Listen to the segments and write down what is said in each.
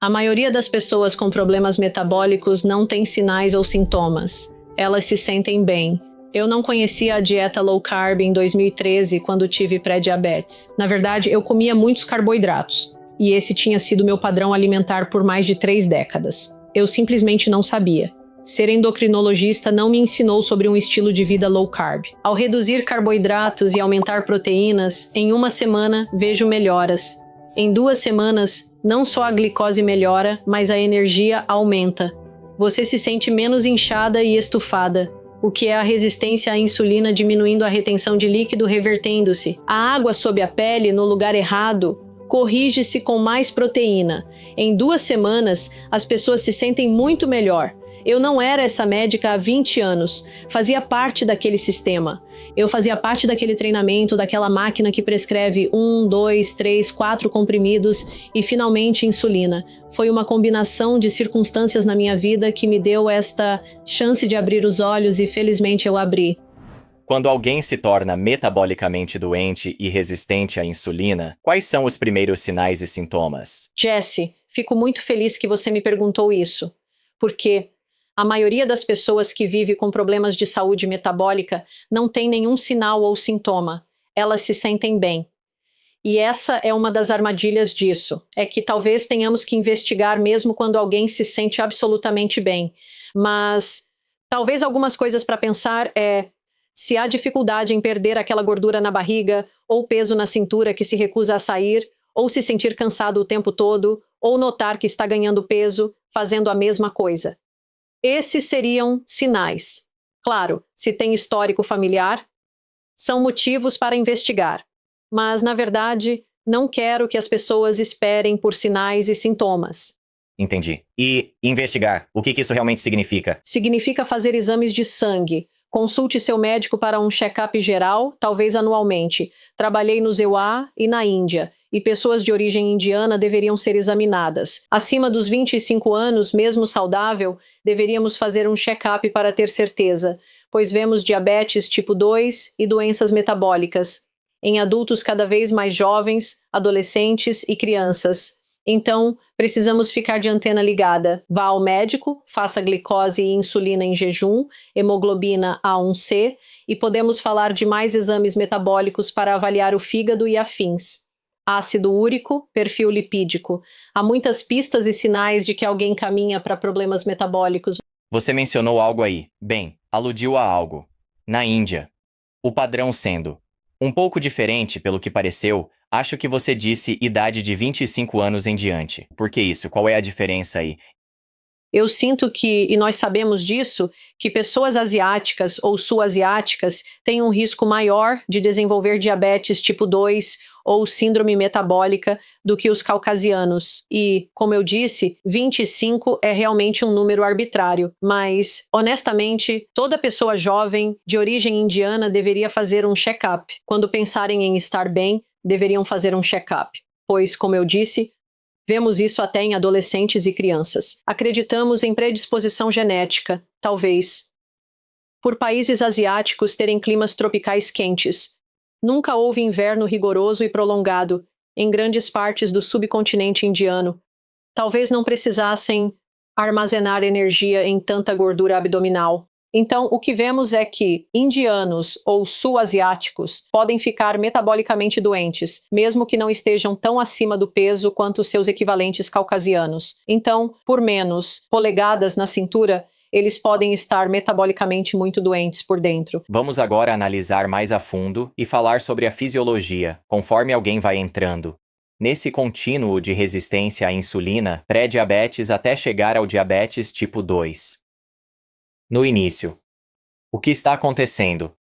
A maioria das pessoas com problemas metabólicos não tem sinais ou sintomas. Elas se sentem bem. Eu não conhecia a dieta low carb em 2013, quando tive pré-diabetes. Na verdade, eu comia muitos carboidratos, e esse tinha sido meu padrão alimentar por mais de 3 décadas. Eu simplesmente não sabia. Ser endocrinologista não me ensinou sobre um estilo de vida low carb. Ao reduzir carboidratos e aumentar proteínas, em uma semana vejo melhoras. Em 2 semanas, não só a glicose melhora, mas a energia aumenta. Você se sente menos inchada e estufada, o que é a resistência à insulina diminuindo a retenção de líquido revertendo-se. A água sob a pele no lugar errado corrige-se com mais proteína. Em 2 semanas, as pessoas se sentem muito melhor. Eu não era essa médica há 20 anos, fazia parte daquele sistema. Eu fazia parte daquele treinamento, daquela máquina que prescreve 1, 2, 3, 4 comprimidos e finalmente insulina. Foi uma combinação de circunstâncias na minha vida que me deu esta chance de abrir os olhos e felizmente eu abri. Quando alguém se torna metabolicamente doente e resistente à insulina, quais são os primeiros sinais e sintomas? Jesse, fico muito feliz que você me perguntou isso, porque a maioria das pessoas que vive com problemas de saúde metabólica não tem nenhum sinal ou sintoma. Elas se sentem bem. E essa é uma das armadilhas disso. É que talvez tenhamos que investigar mesmo quando alguém se sente absolutamente bem. Mas talvez algumas coisas para pensar é se há dificuldade em perder aquela gordura na barriga, ou peso na cintura que se recusa a sair, ou se sentir cansado o tempo todo, ou notar que está ganhando peso fazendo a mesma coisa. Esses seriam sinais. Claro, se tem histórico familiar, são motivos para investigar. Mas, na verdade, não quero que as pessoas esperem por sinais e sintomas. Entendi. E investigar, o que isso realmente significa? Significa fazer exames de sangue. Consulte seu médico para um check-up geral, talvez anualmente. Trabalhei no ZEUA e na Índia, e pessoas de origem indiana deveriam ser examinadas. Acima dos 25 anos, mesmo saudável, deveríamos fazer um check-up para ter certeza, pois vemos diabetes tipo 2 e doenças metabólicas em adultos cada vez mais jovens, adolescentes e crianças. Então, precisamos ficar de antena ligada. Vá ao médico, faça glicose e insulina em jejum, hemoglobina A1C, e podemos falar de mais exames metabólicos para avaliar o fígado e afins. Ácido úrico, perfil lipídico. Há muitas pistas e sinais de que alguém caminha para problemas metabólicos. Você mencionou algo aí. Bem, aludiu a algo. Na Índia. O padrão sendo um pouco diferente pelo que pareceu. Acho que você disse idade de 25 anos em diante. Por que isso? Qual é a diferença aí? Eu sinto que, e nós sabemos disso, que pessoas asiáticas ou sul-asiáticas têm um risco maior de desenvolver diabetes tipo 2 ou síndrome metabólica do que os caucasianos. E, como eu disse, 25 é realmente um número arbitrário. Mas, honestamente, toda pessoa jovem de origem indiana deveria fazer um check-up. Quando pensarem em estar bem, deveriam fazer um check-up. Pois, como eu disse, vemos isso até em adolescentes e crianças. Acreditamos em predisposição genética, talvez. Por países asiáticos terem climas tropicais quentes. Nunca houve inverno rigoroso e prolongado em grandes partes do subcontinente indiano. Talvez não precisassem armazenar energia em tanta gordura abdominal. Então, o que vemos é que indianos ou sul-asiáticos podem ficar metabolicamente doentes, mesmo que não estejam tão acima do peso quanto seus equivalentes caucasianos. Então, por menos polegadas na cintura, eles podem estar metabolicamente muito doentes por dentro. Vamos agora analisar mais a fundo e falar sobre a fisiologia, conforme alguém vai entrando nesse contínuo de resistência à insulina, pré-diabetes até chegar ao diabetes tipo 2. No início, o que está acontecendo?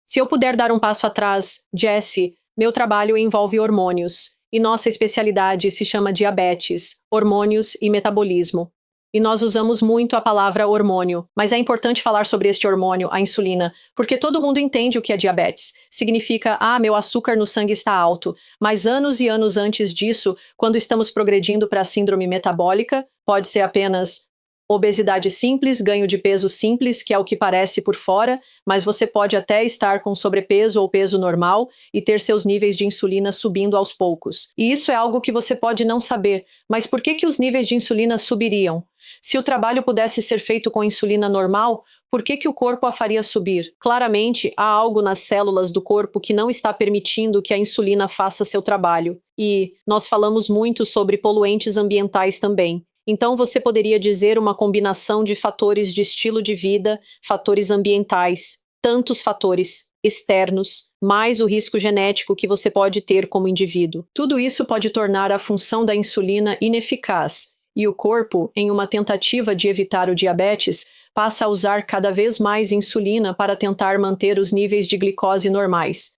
Se eu puder dar um passo atrás, Jesse, meu trabalho envolve hormônios, e nossa especialidade se chama diabetes, hormônios e metabolismo. E nós usamos muito a palavra hormônio, mas é importante falar sobre este hormônio, a insulina, porque todo mundo entende o que é diabetes. Significa, meu açúcar no sangue está alto. Mas anos e anos antes disso, quando estamos progredindo para a síndrome metabólica, pode ser apenas Obesidade simples, ganho de peso simples, que é o que parece por fora, mas você pode até estar com sobrepeso ou peso normal e ter seus níveis de insulina subindo aos poucos. E isso é algo que você pode não saber, mas por que os níveis de insulina subiriam? Se o trabalho pudesse ser feito com insulina normal, por que o corpo a faria subir? Claramente, há algo nas células do corpo que não está permitindo que a insulina faça seu trabalho. E nós falamos muito sobre poluentes ambientais também. Então, você poderia dizer uma combinação de fatores de estilo de vida, fatores ambientais, tantos fatores externos, mais o risco genético que você pode ter como indivíduo. Tudo isso pode tornar a função da insulina ineficaz, e o corpo, em uma tentativa de evitar o diabetes, passa a usar cada vez mais insulina para tentar manter os níveis de glicose normais.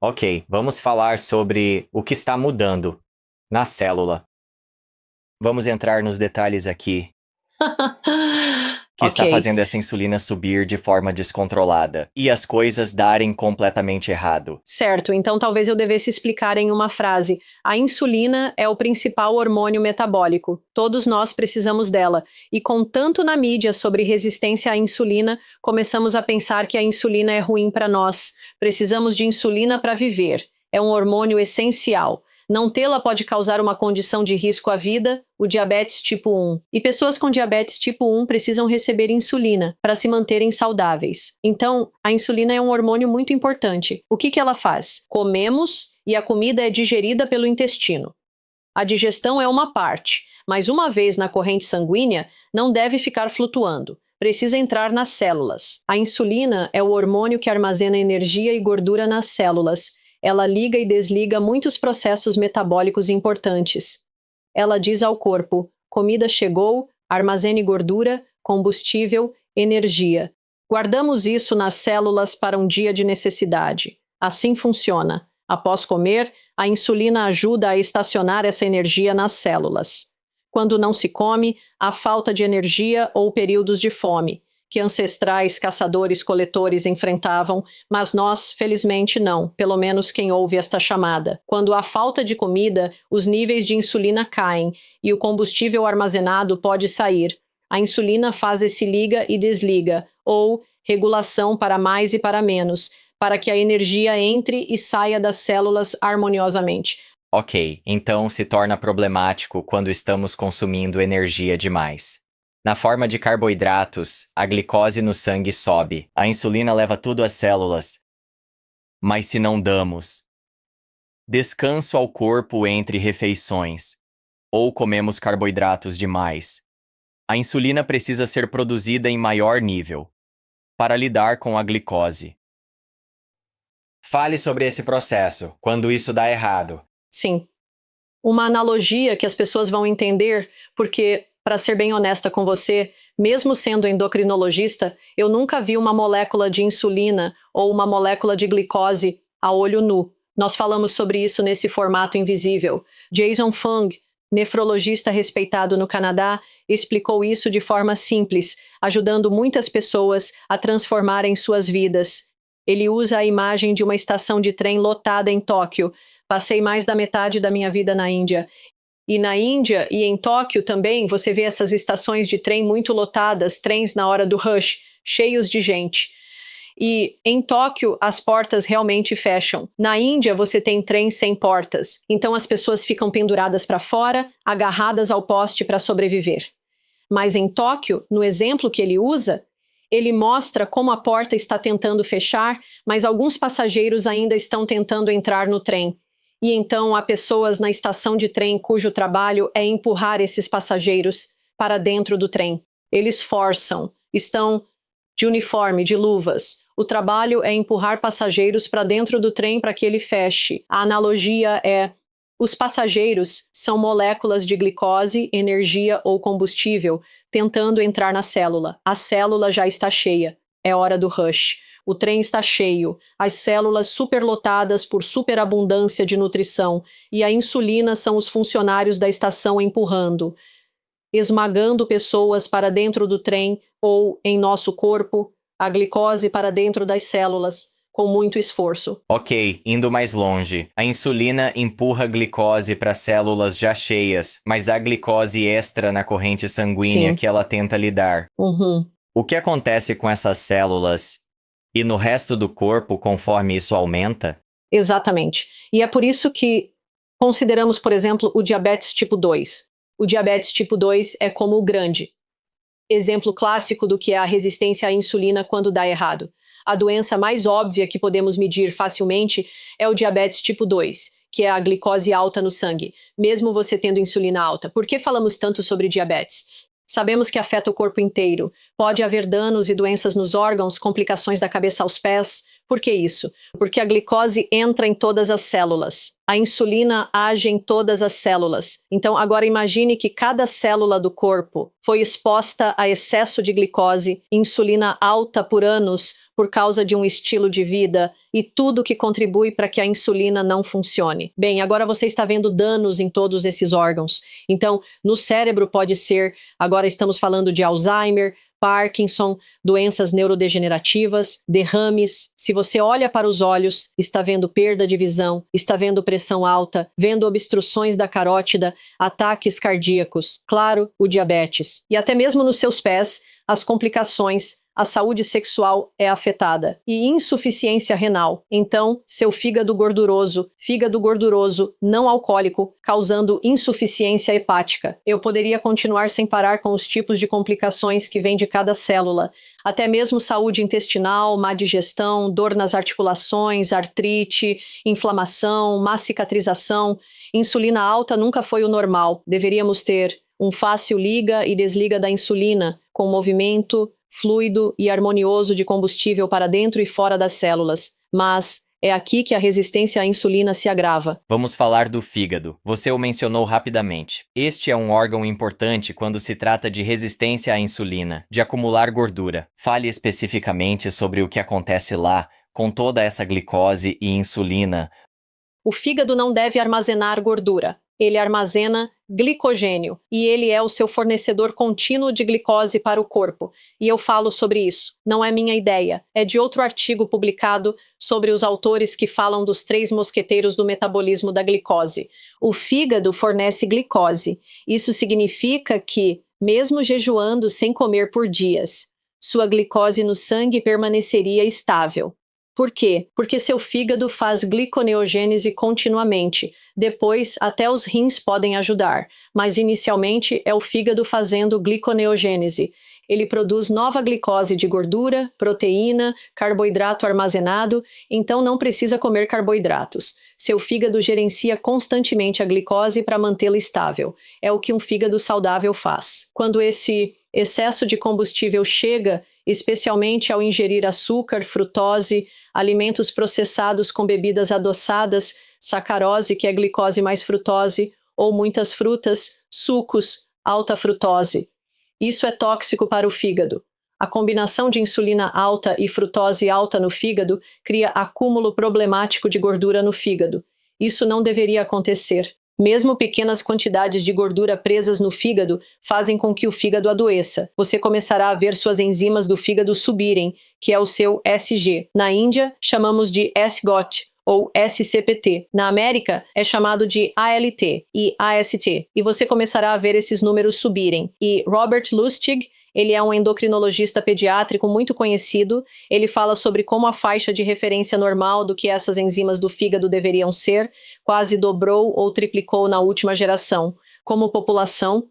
Ok, vamos falar sobre o que está mudando na célula. Vamos entrar nos detalhes aqui. Que está fazendo essa insulina subir de forma descontrolada e as coisas darem completamente errado. Certo, então talvez eu devesse explicar em uma frase. A insulina é o principal hormônio metabólico. Todos nós precisamos dela. E com tanto na mídia sobre resistência à insulina, começamos a pensar que a insulina é ruim para nós. Precisamos de insulina para viver. É um hormônio essencial. Não tê-la pode causar uma condição de risco à vida, o diabetes tipo 1. E pessoas com diabetes tipo 1 precisam receber insulina para se manterem saudáveis. Então, a insulina é um hormônio muito importante. O que ela faz? Comemos e a comida é digerida pelo intestino. A digestão é uma parte, mas uma vez na corrente sanguínea, não deve ficar flutuando. Precisa entrar nas células. A insulina é o hormônio que armazena energia e gordura nas células. Ela liga e desliga muitos processos metabólicos importantes. Ela diz ao corpo: comida chegou, armazene gordura, combustível, energia. Guardamos isso nas células para um dia de necessidade. Assim funciona. Após comer, a insulina ajuda a estacionar essa energia nas células. Quando não se come, há falta de energia ou períodos de fome, que ancestrais caçadores-coletores enfrentavam, mas nós, felizmente, não, pelo menos quem ouve esta chamada. Quando há falta de comida, os níveis de insulina caem e o combustível armazenado pode sair. A insulina faz esse liga e desliga, ou regulação para mais e para menos, para que a energia entre e saia das células harmoniosamente. Ok, então se torna problemático quando estamos consumindo energia demais. Na forma de carboidratos, a glicose no sangue sobe. A insulina leva tudo às células. Mas se não damos descanso ao corpo entre refeições, ou comemos carboidratos demais, a insulina precisa ser produzida em maior nível para lidar com a glicose. Fale sobre esse processo, quando isso dá errado. Sim. Uma analogia que as pessoas vão entender, porque, para ser bem honesta com você, mesmo sendo endocrinologista, eu nunca vi uma molécula de insulina ou uma molécula de glicose a olho nu. Nós falamos sobre isso nesse formato invisível. Jason Fung, nefrologista respeitado no Canadá, explicou isso de forma simples, ajudando muitas pessoas a transformarem suas vidas. Ele usa a imagem de uma estação de trem lotada em Tóquio. Passei mais da metade da minha vida na Índia. E na Índia e em Tóquio também você vê essas estações de trem muito lotadas, trens na hora do rush, cheios de gente. E em Tóquio as portas realmente fecham. Na Índia você tem trens sem portas, então as pessoas ficam penduradas para fora, agarradas ao poste para sobreviver. Mas em Tóquio, no exemplo que ele usa, ele mostra como a porta está tentando fechar, mas alguns passageiros ainda estão tentando entrar no trem. E então há pessoas na estação de trem cujo trabalho é empurrar esses passageiros para dentro do trem. Eles forçam, estão de uniforme, de luvas. O trabalho é empurrar passageiros para dentro do trem para que ele feche. A analogia é: os passageiros são moléculas de glicose, energia ou combustível tentando entrar na célula. A célula já está cheia. É hora do rush. O trem está cheio, as células superlotadas por superabundância de nutrição, e a insulina são os funcionários da estação empurrando, esmagando pessoas para dentro do trem ou, em nosso corpo, a glicose para dentro das células, com muito esforço. Ok, indo mais longe. A insulina empurra a glicose para células já cheias, mas há glicose extra na corrente sanguínea Sim. que ela tenta lidar. Uhum. O que acontece com essas células e no resto do corpo conforme isso aumenta? Exatamente. E é por isso que consideramos, por exemplo, o diabetes tipo 2. O diabetes tipo 2 é como o grande. Exemplo clássico do que é a resistência à insulina quando dá errado. A doença mais óbvia que podemos medir facilmente é o diabetes tipo 2, que é a glicose alta no sangue, mesmo você tendo insulina alta. Por que falamos tanto sobre diabetes? Sabemos que afeta o corpo inteiro. Pode haver danos e doenças nos órgãos, complicações da cabeça aos pés. Por que isso? Porque a glicose entra em todas as células. A insulina age em todas as células. Então, agora imagine que cada célula do corpo foi exposta a excesso de glicose, insulina alta por anos por causa de um estilo de vida e tudo que contribui para que a insulina não funcione. Bem, agora você está vendo danos em todos esses órgãos. Então, no cérebro pode ser, agora estamos falando de Alzheimer, Parkinson, doenças neurodegenerativas, derrames. Se você olha para os olhos, está vendo perda de visão, está vendo pressão alta, vendo obstruções da carótida, ataques cardíacos, claro, o diabetes. E até mesmo nos seus pés, as complicações, a saúde sexual é afetada. E insuficiência renal. Então, seu fígado gorduroso não alcoólico, causando insuficiência hepática. Eu poderia continuar sem parar com os tipos de complicações que vêm de cada célula. Até mesmo saúde intestinal, má digestão, dor nas articulações, artrite, inflamação, má cicatrização. Insulina alta nunca foi o normal. Deveríamos ter um fácil liga e desliga da insulina, com movimento fluido e harmonioso de combustível para dentro e fora das células. Mas é aqui que a resistência à insulina se agrava. Vamos falar do fígado. Você o mencionou rapidamente. Este é um órgão importante quando se trata de resistência à insulina, de acumular gordura. Fale especificamente sobre o que acontece lá, com toda essa glicose e insulina. O fígado não deve armazenar gordura. Ele armazena glicogênio e ele é o seu fornecedor contínuo de glicose para o corpo. E eu falo sobre isso. Não é minha ideia. É de outro artigo publicado sobre os autores que falam dos 3 mosqueteiros do metabolismo da glicose. O fígado fornece glicose. Isso significa que, mesmo jejuando sem comer por dias, sua glicose no sangue permaneceria estável. Por quê? Porque seu fígado faz gliconeogênese continuamente. Depois, até os rins podem ajudar, mas inicialmente é o fígado fazendo gliconeogênese. Ele produz nova glicose de gordura, proteína, carboidrato armazenado, então não precisa comer carboidratos. Seu fígado gerencia constantemente a glicose para mantê-la estável. É o que um fígado saudável faz. Quando esse excesso de combustível chega, especialmente ao ingerir açúcar, frutose, alimentos processados com bebidas adoçadas, sacarose, que é glicose mais frutose, ou muitas frutas, sucos, alta frutose. Isso é tóxico para o fígado. A combinação de insulina alta e frutose alta no fígado cria acúmulo problemático de gordura no fígado. Isso não deveria acontecer. Mesmo pequenas quantidades de gordura presas no fígado fazem com que o fígado adoeça. Você começará a ver suas enzimas do fígado subirem, que é o seu SG. Na Índia, chamamos de SGOT, ou SCPT. Na América, é chamado de ALT e AST. E você começará a ver esses números subirem. E Robert Lustig, ele é um endocrinologista pediátrico muito conhecido. Ele fala sobre como a faixa de referência normal do que essas enzimas do fígado deveriam ser quase dobrou ou triplicou na última geração. Como população,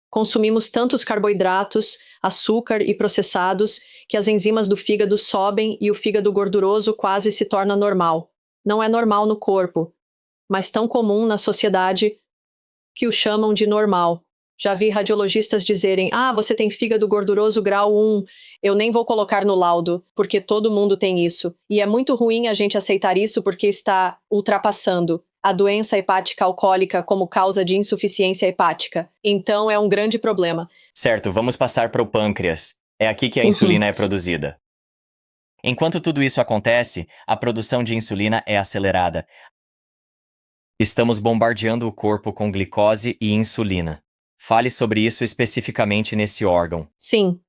consumimos tantos carboidratos, açúcar e processados que as enzimas do fígado sobem e o fígado gorduroso quase se torna normal. Não é normal no corpo, mas tão comum na sociedade que o chamam de normal. Já vi radiologistas dizerem, você tem fígado gorduroso grau 1, eu nem vou colocar no laudo, porque todo mundo tem isso. E é muito ruim a gente aceitar isso porque está ultrapassando a doença hepática alcoólica como causa de insuficiência hepática. Então é um grande problema. Certo, vamos passar para o pâncreas. É aqui que a insulina é produzida. Enquanto tudo isso acontece, a produção de insulina é acelerada. Estamos bombardeando o corpo com glicose e insulina. Fale sobre isso especificamente nesse órgão. Sim.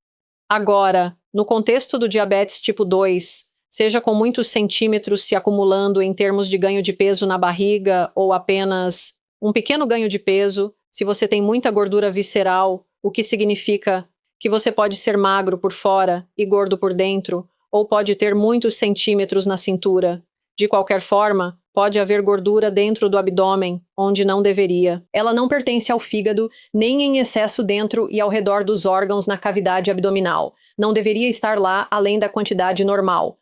Agora, no contexto do diabetes tipo 2, seja com muitos centímetros se acumulando em termos de ganho de peso na barriga ou apenas um pequeno ganho de peso, se você tem muita gordura visceral, o que significa que você pode ser magro por fora e gordo por dentro, ou pode ter muitos centímetros na cintura. De qualquer forma, pode haver gordura dentro do abdômen, onde não deveria. Ela não pertence ao fígado, nem em excesso dentro e ao redor dos órgãos na cavidade abdominal. Não deveria estar lá além da quantidade normal.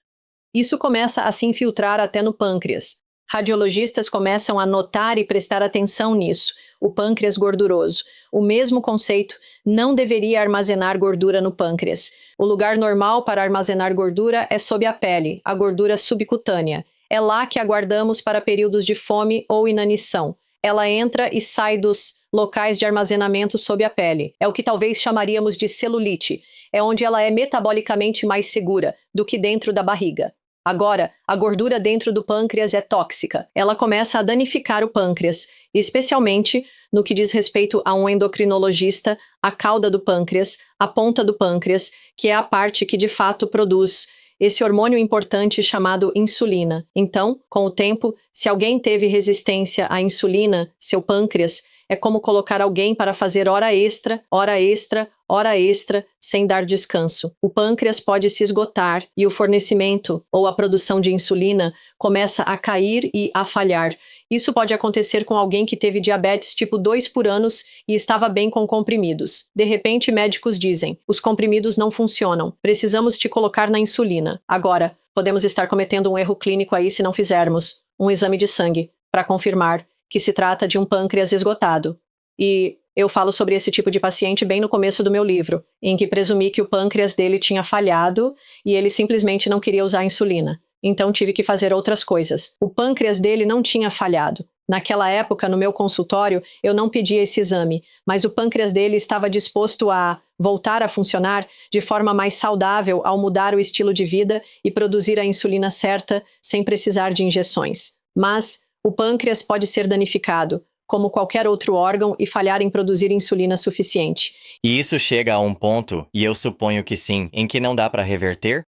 Isso começa a se infiltrar até no pâncreas. Radiologistas começam a notar e prestar atenção nisso. O pâncreas gorduroso. O mesmo conceito, não deveria armazenar gordura no pâncreas. O lugar normal para armazenar gordura é sob a pele, a gordura subcutânea. É lá que aguardamos para períodos de fome ou inanição. Ela entra e sai dos locais de armazenamento sob a pele. É o que talvez chamaríamos de celulite. É onde ela é metabolicamente mais segura do que dentro da barriga. Agora, a gordura dentro do pâncreas é tóxica. Ela começa a danificar o pâncreas, especialmente no que diz respeito a um endocrinologista, a cauda do pâncreas, a ponta do pâncreas, que é a parte que de fato produz esse hormônio importante chamado insulina. Então, com o tempo, se alguém teve resistência à insulina, seu pâncreas, é como colocar alguém para fazer hora extra, hora extra, hora extra, sem dar descanso. O pâncreas pode se esgotar e o fornecimento ou a produção de insulina começa a cair e a falhar. Isso pode acontecer com alguém que teve diabetes tipo 2 por anos e estava bem com comprimidos. De repente, médicos dizem: os comprimidos não funcionam, precisamos te colocar na insulina. Agora, podemos estar cometendo um erro clínico aí se não fizermos um exame de sangue para confirmar que se trata de um pâncreas esgotado. E eu falo sobre esse tipo de paciente bem no começo do meu livro, em que presumi que o pâncreas dele tinha falhado e ele simplesmente não queria usar insulina. Então tive que fazer outras coisas. O pâncreas dele não tinha falhado. Naquela época, no meu consultório, eu não pedi esse exame, mas o pâncreas dele estava disposto a voltar a funcionar de forma mais saudável ao mudar o estilo de vida e produzir a insulina certa sem precisar de injeções. Mas o pâncreas pode ser danificado, como qualquer outro órgão, e falhar em produzir insulina suficiente. E isso chega a um ponto, e eu suponho que sim, em que não dá para reverter?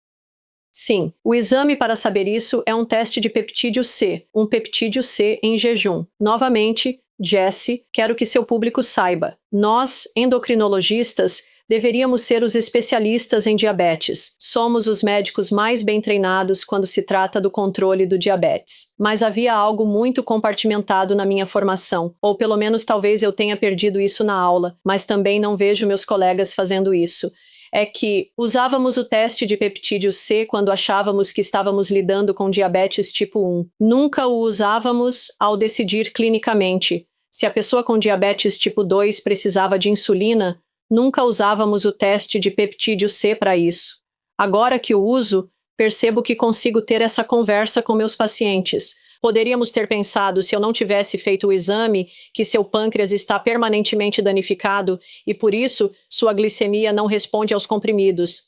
Sim, o exame para saber isso é um teste de peptídeo C, um peptídeo C em jejum. Novamente, Jesse, quero que seu público saiba. Nós, endocrinologistas, deveríamos ser os especialistas em diabetes. Somos os médicos mais bem treinados quando se trata do controle do diabetes. Mas havia algo muito compartimentado na minha formação, ou pelo menos talvez eu tenha perdido isso na aula, mas também não vejo meus colegas fazendo isso. É que usávamos o teste de peptídeo C quando achávamos que estávamos lidando com diabetes tipo 1. Nunca o usávamos ao decidir clinicamente se a pessoa com diabetes tipo 2 precisava de insulina. Nunca usávamos o teste de peptídeo C para isso. Agora que o uso, percebo que consigo ter essa conversa com meus pacientes. Poderíamos ter pensado, se eu não tivesse feito o exame, que seu pâncreas está permanentemente danificado e, por isso, sua glicemia não responde aos comprimidos.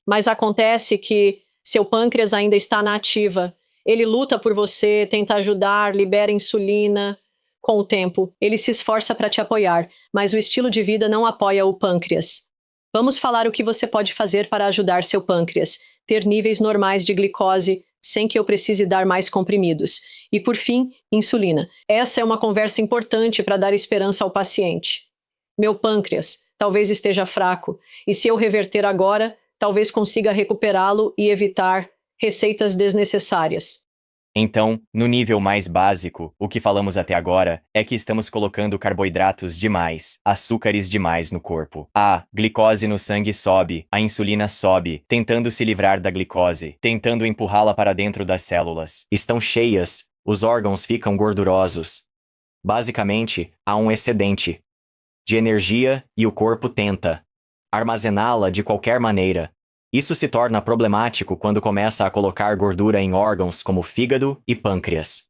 Mas acontece que seu pâncreas ainda está na ativa. Ele luta por você, tenta ajudar, libera insulina. Com o tempo, ele se esforça para te apoiar, mas o estilo de vida não apoia o pâncreas. Vamos falar o que você pode fazer para ajudar seu pâncreas, ter níveis normais de glicose, sem que eu precise dar mais comprimidos. E, por fim, insulina. Essa é uma conversa importante para dar esperança ao paciente. Meu pâncreas talvez esteja fraco, e se eu reverter agora, talvez consiga recuperá-lo e evitar receitas desnecessárias. Então, no nível mais básico, o que falamos até agora é que estamos colocando carboidratos demais, açúcares demais no corpo. A glicose no sangue sobe, a insulina sobe, tentando se livrar da glicose, tentando empurrá-la para dentro das células. Estão cheias, os órgãos ficam gordurosos. Basicamente, há um excedente de energia e o corpo tenta armazená-la de qualquer maneira. Isso se torna problemático quando começa a colocar gordura em órgãos como fígado e pâncreas.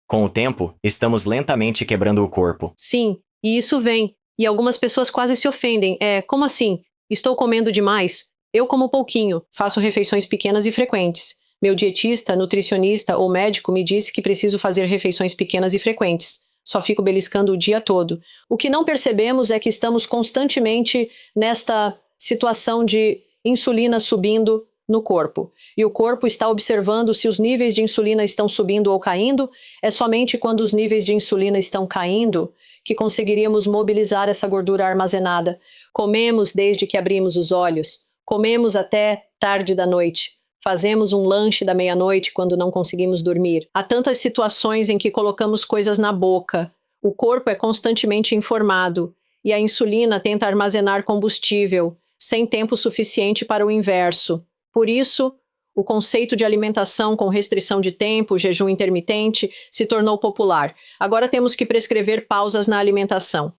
Com o tempo, estamos lentamente quebrando o corpo. Sim, e isso vem. E algumas pessoas quase se ofendem. Como assim? Estou comendo demais? Eu como pouquinho, faço refeições pequenas e frequentes. Meu dietista, nutricionista ou médico me disse que preciso fazer refeições pequenas e frequentes. Só fico beliscando o dia todo. O que não percebemos é que estamos constantemente nesta situação de insulina subindo, no corpo, e o corpo está observando se os níveis de insulina estão subindo ou caindo. É somente quando os níveis de insulina estão caindo que conseguiríamos mobilizar essa gordura armazenada. Comemos desde que abrimos os olhos, comemos até tarde da noite. Fazemos um lanche da meia-noite quando não conseguimos dormir. Há tantas situações em que colocamos coisas na boca. O corpo é constantemente informado e a insulina tenta armazenar combustível, sem tempo suficiente para o inverso. Por isso, o conceito de alimentação com restrição de tempo, jejum intermitente, se tornou popular. Agora temos que prescrever pausas na alimentação.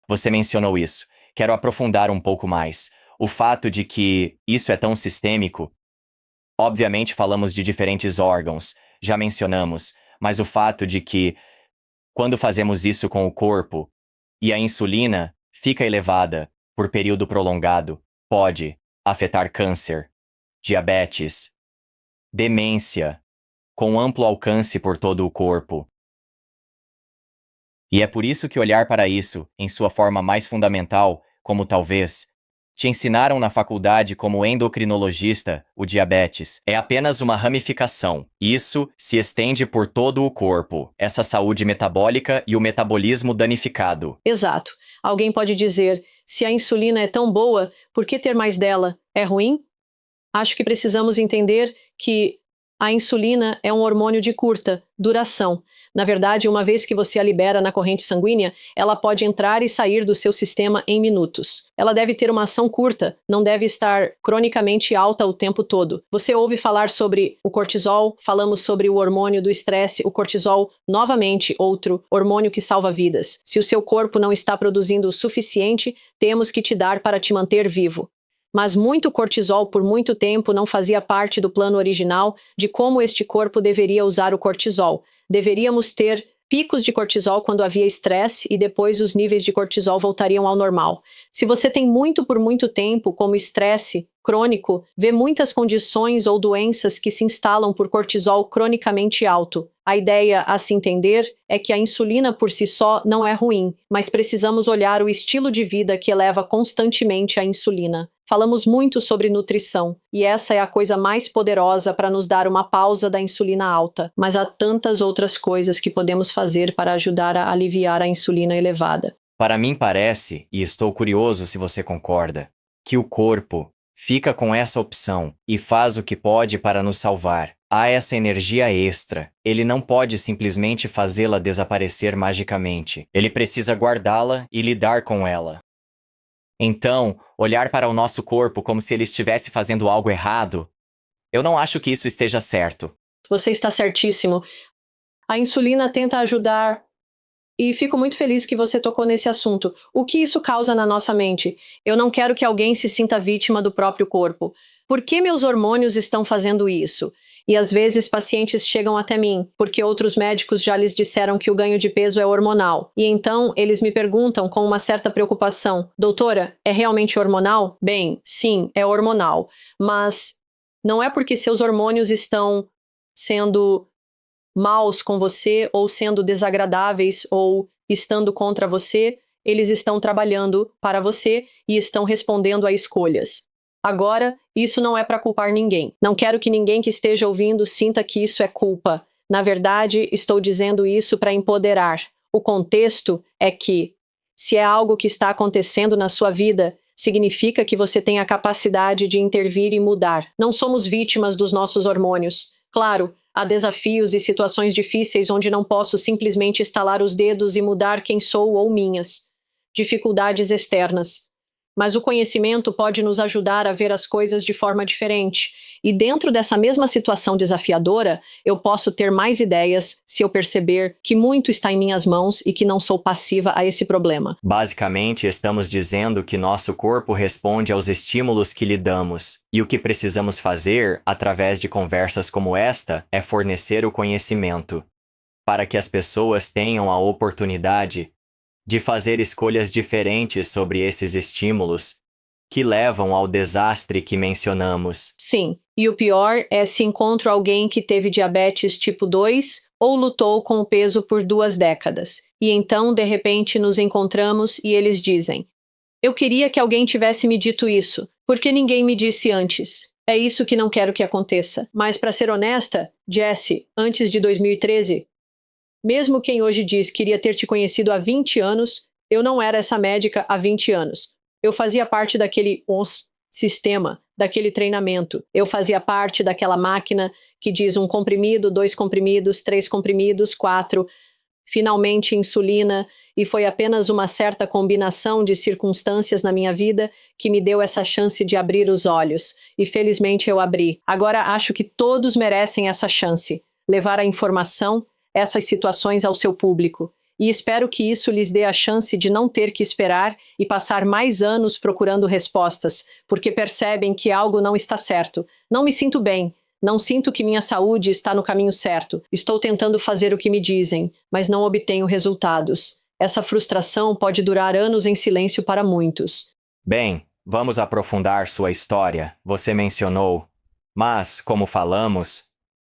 Você mencionou isso. Quero aprofundar um pouco mais. O fato de que isso é tão sistêmico. Obviamente falamos de diferentes órgãos, já mencionamos, mas o fato de que, quando fazemos isso com o corpo, e a insulina fica elevada por período prolongado, pode afetar câncer, diabetes, demência, com amplo alcance por todo o corpo. E é por isso que olhar para isso, em sua forma mais fundamental, como talvez te ensinaram na faculdade como endocrinologista, o diabetes é apenas uma ramificação. Isso se estende por todo o corpo, essa saúde metabólica e o metabolismo danificado. Exato. Alguém pode dizer, se a insulina é tão boa, por que ter mais dela? É ruim? Acho que precisamos entender que a insulina é um hormônio de curta duração. Na verdade, uma vez que você a libera na corrente sanguínea, ela pode entrar e sair do seu sistema em minutos. Ela deve ter uma ação curta, não deve estar cronicamente alta o tempo todo. Você ouve falar sobre o cortisol, falamos sobre o hormônio do estresse, o cortisol, novamente outro hormônio que salva vidas. Se o seu corpo não está produzindo o suficiente, temos que te dar para te manter vivo. Mas muito cortisol por muito tempo não fazia parte do plano original de como este corpo deveria usar o cortisol. Deveríamos ter picos de cortisol quando havia estresse e depois os níveis de cortisol voltariam ao normal. Se você tem muito por muito tempo, como estresse crônico, vê muitas condições ou doenças que se instalam por cortisol cronicamente alto. A ideia a se entender é que a insulina por si só não é ruim, mas precisamos olhar o estilo de vida que eleva constantemente a insulina. Falamos muito sobre nutrição, e essa é a coisa mais poderosa para nos dar uma pausa da insulina alta, mas há tantas outras coisas que podemos fazer para ajudar a aliviar a insulina elevada. Para mim parece, e estou curioso se você concorda, que o corpo fica com essa opção e faz o que pode para nos salvar. Há essa energia extra. Ele não pode simplesmente fazê-la desaparecer magicamente. Ele precisa guardá-la e lidar com ela. Então, olhar para o nosso corpo como se ele estivesse fazendo algo errado, eu não acho que isso esteja certo. Você está certíssimo. A insulina tenta ajudar. E fico muito feliz que você tocou nesse assunto. O que isso causa na nossa mente? Eu não quero que alguém se sinta vítima do próprio corpo. Por que meus hormônios estão fazendo isso? E às vezes pacientes chegam até mim, porque outros médicos já lhes disseram que o ganho de peso é hormonal. E então eles me perguntam com uma certa preocupação: doutora, é realmente hormonal? Bem, sim, é hormonal. Mas não é porque seus hormônios estão sendo maus com você, ou sendo desagradáveis, ou estando contra você, eles estão trabalhando para você e estão respondendo a escolhas. Agora, isso não é para culpar ninguém. Não quero que ninguém que esteja ouvindo sinta que isso é culpa. Na verdade, estou dizendo isso para empoderar. O contexto é que, se é algo que está acontecendo na sua vida, significa que você tem a capacidade de intervir e mudar. Não somos vítimas dos nossos hormônios. Claro, há desafios e situações difíceis onde não posso simplesmente estalar os dedos e mudar quem sou ou minhas dificuldades externas. Mas o conhecimento pode nos ajudar a ver as coisas de forma diferente. E dentro dessa mesma situação desafiadora, eu posso ter mais ideias se eu perceber que muito está em minhas mãos e que não sou passiva a esse problema. Basicamente, estamos dizendo que nosso corpo responde aos estímulos que lhe damos. E o que precisamos fazer, através de conversas como esta, é fornecer o conhecimento, para que as pessoas tenham a oportunidade de fazer escolhas diferentes sobre esses estímulos que levam ao desastre que mencionamos. Sim, e o pior é se encontro alguém que teve diabetes tipo 2 ou lutou com o peso por 2 décadas. E então, de repente, nos encontramos e eles dizem: eu queria que alguém tivesse me dito isso, porque ninguém me disse antes. É isso que não quero que aconteça. Mas, para ser honesta, Jessie, antes de 2013, mesmo quem hoje diz que queria ter te conhecido há 20 anos, eu não era essa médica há 20 anos. Eu fazia parte daquele sistema, daquele treinamento. Eu fazia parte daquela máquina que diz 1 comprimido, 2 comprimidos, 3 comprimidos, 4, finalmente insulina, e foi apenas uma certa combinação de circunstâncias na minha vida que me deu essa chance de abrir os olhos. E felizmente eu abri. Agora acho que todos merecem essa chance. Levar a informação, essas situações ao seu público. E espero que isso lhes dê a chance de não ter que esperar e passar mais anos procurando respostas, porque percebem que algo não está certo. Não me sinto bem. Não sinto que minha saúde está no caminho certo. Estou tentando fazer o que me dizem, mas não obtenho resultados. Essa frustração pode durar anos em silêncio para muitos. Bem, vamos aprofundar sua história. Você mencionou. Mas, como falamos,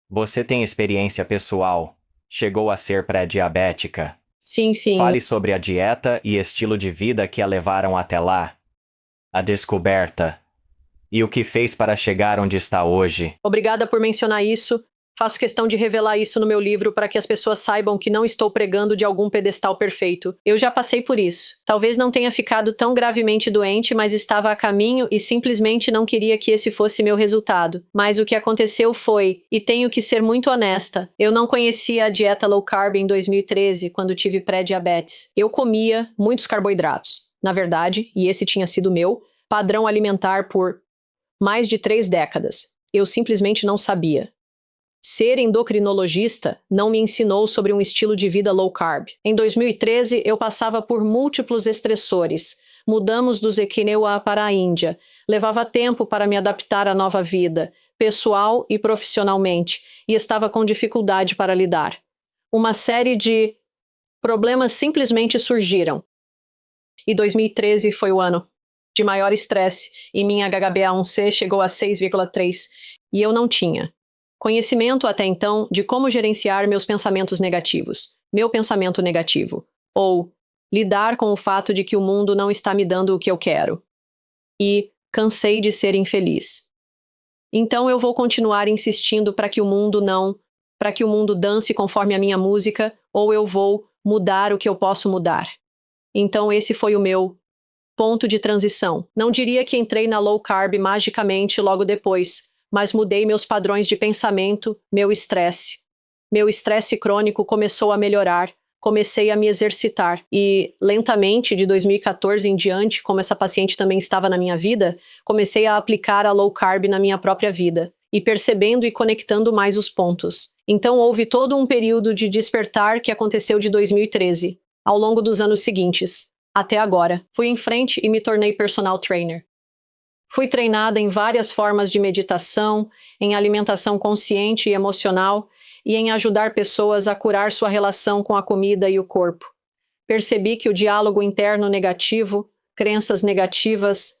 você tem experiência pessoal. Chegou a ser pré-diabética. Sim. Fale sobre a dieta e estilo de vida que a levaram até lá. A descoberta. E o que fez para chegar onde está hoje. Obrigada por mencionar isso. Faço questão de revelar isso no meu livro para que as pessoas saibam que não estou pregando de algum pedestal perfeito. Eu já passei por isso. Talvez não tenha ficado tão gravemente doente, mas estava a caminho e simplesmente não queria que esse fosse meu resultado. Mas o que aconteceu foi, e tenho que ser muito honesta, eu não conhecia a dieta low carb em 2013, quando tive pré-diabetes. Eu comia muitos carboidratos. Na verdade, e esse tinha sido meu padrão alimentar por mais de 3 décadas. Eu simplesmente não sabia. Ser endocrinologista não me ensinou sobre um estilo de vida low carb. Em 2013, eu passava por múltiplos estressores. Mudamos do Zequineuá para a Índia. Levava tempo para me adaptar à nova vida, pessoal e profissionalmente, e estava com dificuldade para lidar. Uma série de problemas simplesmente surgiram. E 2013 foi o ano de maior estresse, e minha HbA1c chegou a 6,3, e eu não tinha conhecimento até então de como gerenciar meus pensamentos negativos, meu pensamento negativo, ou lidar com o fato de que o mundo não está me dando o que eu quero. E cansei de ser infeliz. Então eu vou continuar insistindo para que o mundo dance conforme a minha música, ou eu vou mudar o que eu posso mudar. Então esse foi o meu ponto de transição. Não diria que entrei na low carb magicamente logo depois, mas mudei meus padrões de pensamento, meu estresse. Meu estresse crônico começou a melhorar, comecei a me exercitar e, lentamente, de 2014 em diante, como essa paciente também estava na minha vida, comecei a aplicar a low carb na minha própria vida e percebendo e conectando mais os pontos. Então houve todo um período de despertar que aconteceu de 2013, ao longo dos anos seguintes. Até agora, fui em frente e me tornei personal trainer. Fui treinada em várias formas de meditação, em alimentação consciente e emocional e em ajudar pessoas a curar sua relação com a comida e o corpo. Percebi que o diálogo interno negativo, crenças negativas,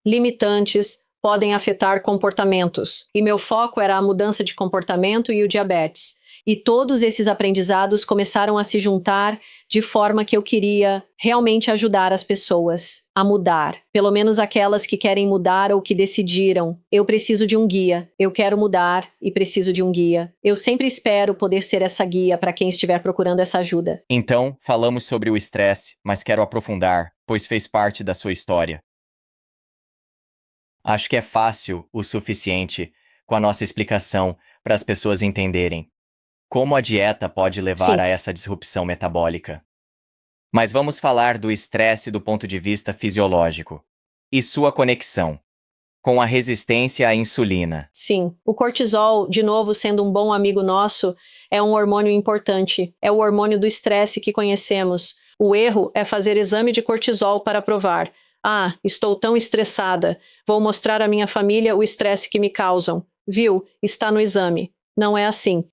limitantes, podem afetar comportamentos. E meu foco era a mudança de comportamento e o diabetes. E todos esses aprendizados começaram a se juntar de forma que eu queria realmente ajudar as pessoas a mudar. Pelo menos aquelas que querem mudar ou que decidiram. Eu preciso de um guia. Eu quero mudar e preciso de um guia. Eu sempre espero poder ser essa guia para quem estiver procurando essa ajuda. Então, falamos sobre o estresse, mas quero aprofundar, pois fez parte da sua história. Acho que é fácil o suficiente com a nossa explicação para as pessoas entenderem como a dieta pode levar a essa disrupção metabólica. Mas vamos falar do estresse do ponto de vista fisiológico e sua conexão com a resistência à insulina. Sim, o cortisol, de novo sendo um bom amigo nosso, é um hormônio importante. É o hormônio do estresse que conhecemos. O erro é fazer exame de cortisol para provar. Ah, estou tão estressada. Vou mostrar à minha família o estresse que me causam. Viu? Está no exame. Não é assim.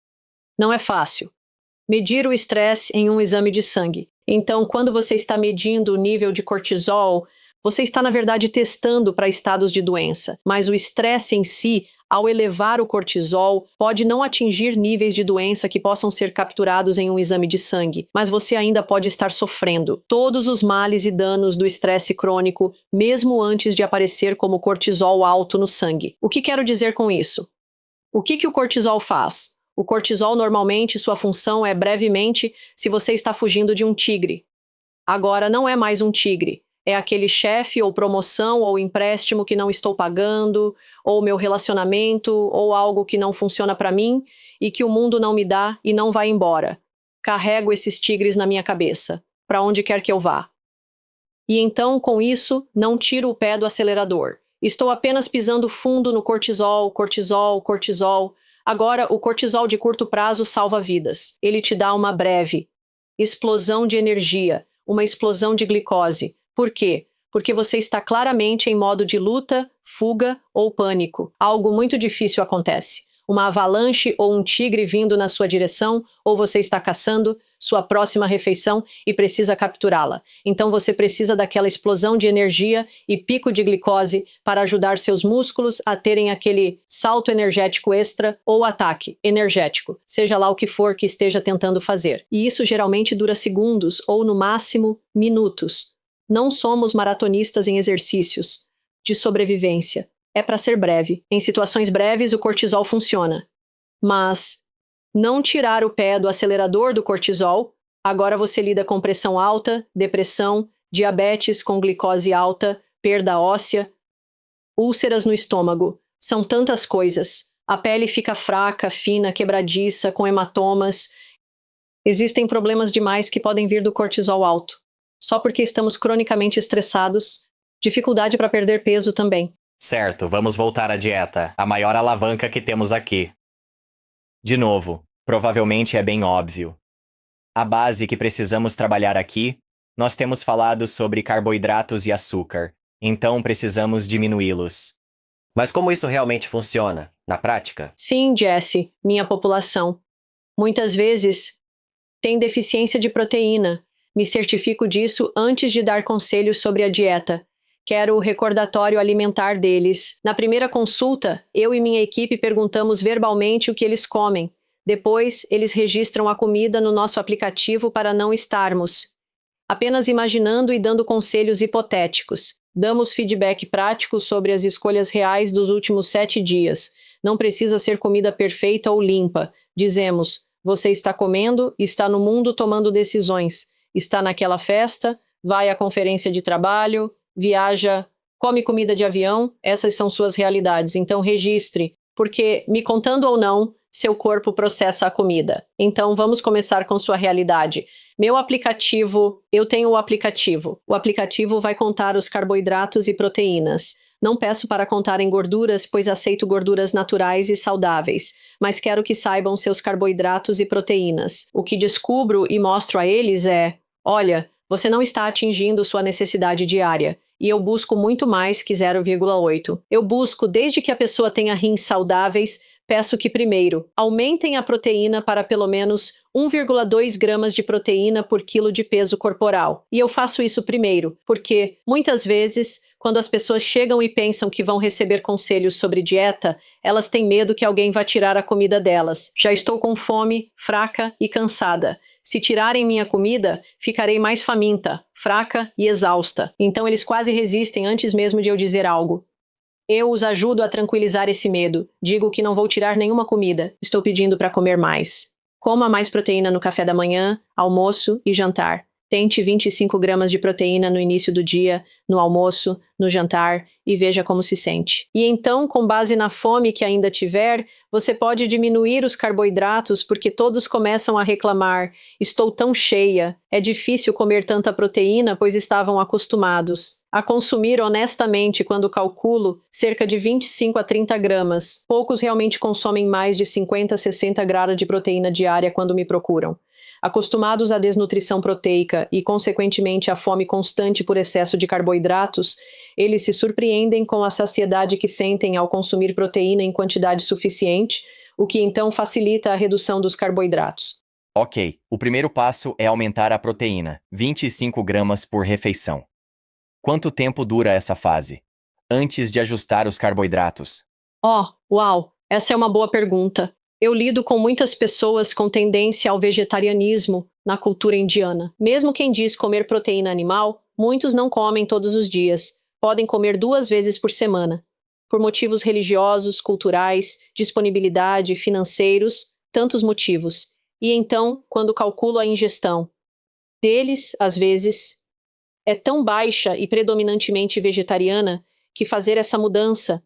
Não é fácil. Medir o estresse em um exame de sangue. Então, quando você está medindo o nível de cortisol, você está, na verdade, testando para estados de doença. Mas o estresse em si, ao elevar o cortisol, pode não atingir níveis de doença que possam ser capturados em um exame de sangue, mas você ainda pode estar sofrendo todos os males e danos do estresse crônico, mesmo antes de aparecer como cortisol alto no sangue. O que quero dizer com isso? O que o cortisol faz? O cortisol, normalmente, sua função é brevemente se você está fugindo de um tigre. Agora não é mais um tigre. É aquele chefe ou promoção ou empréstimo que não estou pagando, ou meu relacionamento, ou algo que não funciona para mim e que o mundo não me dá e não vai embora. Carrego esses tigres na minha cabeça, para onde quer que eu vá. E então, com isso, não tiro o pé do acelerador. Estou apenas pisando fundo no cortisol, cortisol, cortisol. Agora, o cortisol de curto prazo salva vidas. Ele te dá uma breve explosão de energia, uma explosão de glicose. Por quê? Porque você está claramente em modo de luta, fuga ou pânico. Algo muito difícil acontece. Uma avalanche ou um tigre vindo na sua direção, ou você está caçando sua próxima refeição e precisa capturá-la. Então você precisa daquela explosão de energia e pico de glicose para ajudar seus músculos a terem aquele salto energético extra ou ataque energético, seja lá o que for que esteja tentando fazer. E isso geralmente dura segundos ou, no máximo, minutos. Não somos maratonistas em exercícios de sobrevivência. É para ser breve. Em situações breves, o cortisol funciona. Mas não tirar o pé do acelerador do cortisol, agora você lida com pressão alta, depressão, diabetes com glicose alta, perda óssea, úlceras no estômago. São tantas coisas. A pele fica fraca, fina, quebradiça, com hematomas. Existem problemas demais que podem vir do cortisol alto. Só porque estamos cronicamente estressados. Dificuldade para perder peso também. Certo, vamos voltar à dieta, a maior alavanca que temos aqui. De novo, provavelmente é bem óbvio. A base que precisamos trabalhar aqui, nós temos falado sobre carboidratos e açúcar, então precisamos diminuí-los. Mas como isso realmente funciona, na prática? Sim, Jesse, minha população. Muitas vezes tem deficiência de proteína. Me certifico disso antes de dar conselhos sobre a dieta. Quero o recordatório alimentar deles. Na primeira consulta, eu e minha equipe perguntamos verbalmente o que eles comem. Depois, eles registram a comida no nosso aplicativo para não estarmos apenas imaginando e dando conselhos hipotéticos. Damos feedback prático sobre as escolhas reais dos últimos 7 dias. Não precisa ser comida perfeita ou limpa. Dizemos, você está comendo, está no mundo tomando decisões. Está naquela festa, vai à conferência de trabalho, viaja, come comida de avião, essas são suas realidades. Então registre, porque, me contando ou não, seu corpo processa a comida. Então vamos começar com sua realidade. Meu aplicativo, eu tenho o aplicativo. O aplicativo vai contar os carboidratos e proteínas. Não peço para contar em gorduras, pois aceito gorduras naturais e saudáveis, mas quero que saibam seus carboidratos e proteínas. O que descubro e mostro a eles é: olha, você não está atingindo sua necessidade diária. E eu busco muito mais que 0,8. Eu busco, desde que a pessoa tenha rins saudáveis, peço que primeiro, aumentem a proteína para pelo menos 1,2 gramas de proteína por quilo de peso corporal. E eu faço isso primeiro, porque, muitas vezes, quando as pessoas chegam e pensam que vão receber conselhos sobre dieta, elas têm medo que alguém vá tirar a comida delas. Já estou com fome, fraca e cansada. Se tirarem minha comida, ficarei mais faminta, fraca e exausta. Então eles quase resistem antes mesmo de eu dizer algo. Eu os ajudo a tranquilizar esse medo. Digo que não vou tirar nenhuma comida. Estou pedindo para comer mais. Coma mais proteína no café da manhã, almoço e jantar. Tente 25 gramas de proteína no início do dia, no almoço, no jantar e veja como se sente. E então, com base na fome que ainda tiver, você pode diminuir os carboidratos porque todos começam a reclamar: estou tão cheia, é difícil comer tanta proteína pois estavam acostumados a consumir honestamente, quando calculo, cerca de 25 a 30 gramas. Poucos realmente consomem mais de 50 a 60 gramas de proteína diária quando me procuram. Acostumados à desnutrição proteica e, consequentemente, à fome constante por excesso de carboidratos, eles se surpreendem com a saciedade que sentem ao consumir proteína em quantidade suficiente, o que então facilita a redução dos carboidratos. Ok, o primeiro passo é aumentar a proteína, 25 gramas por refeição. Quanto tempo dura essa fase? Antes de ajustar os carboidratos? Oh, uau, essa é uma boa pergunta. Eu lido com muitas pessoas com tendência ao vegetarianismo na cultura indiana. Mesmo quem diz comer proteína animal, muitos não comem todos os dias. Podem comer 2 vezes por semana. Por motivos religiosos, culturais, disponibilidade, financeiros, tantos motivos. E então, quando calculo a ingestão deles, às vezes, é tão baixa e predominantemente vegetariana que fazer essa mudança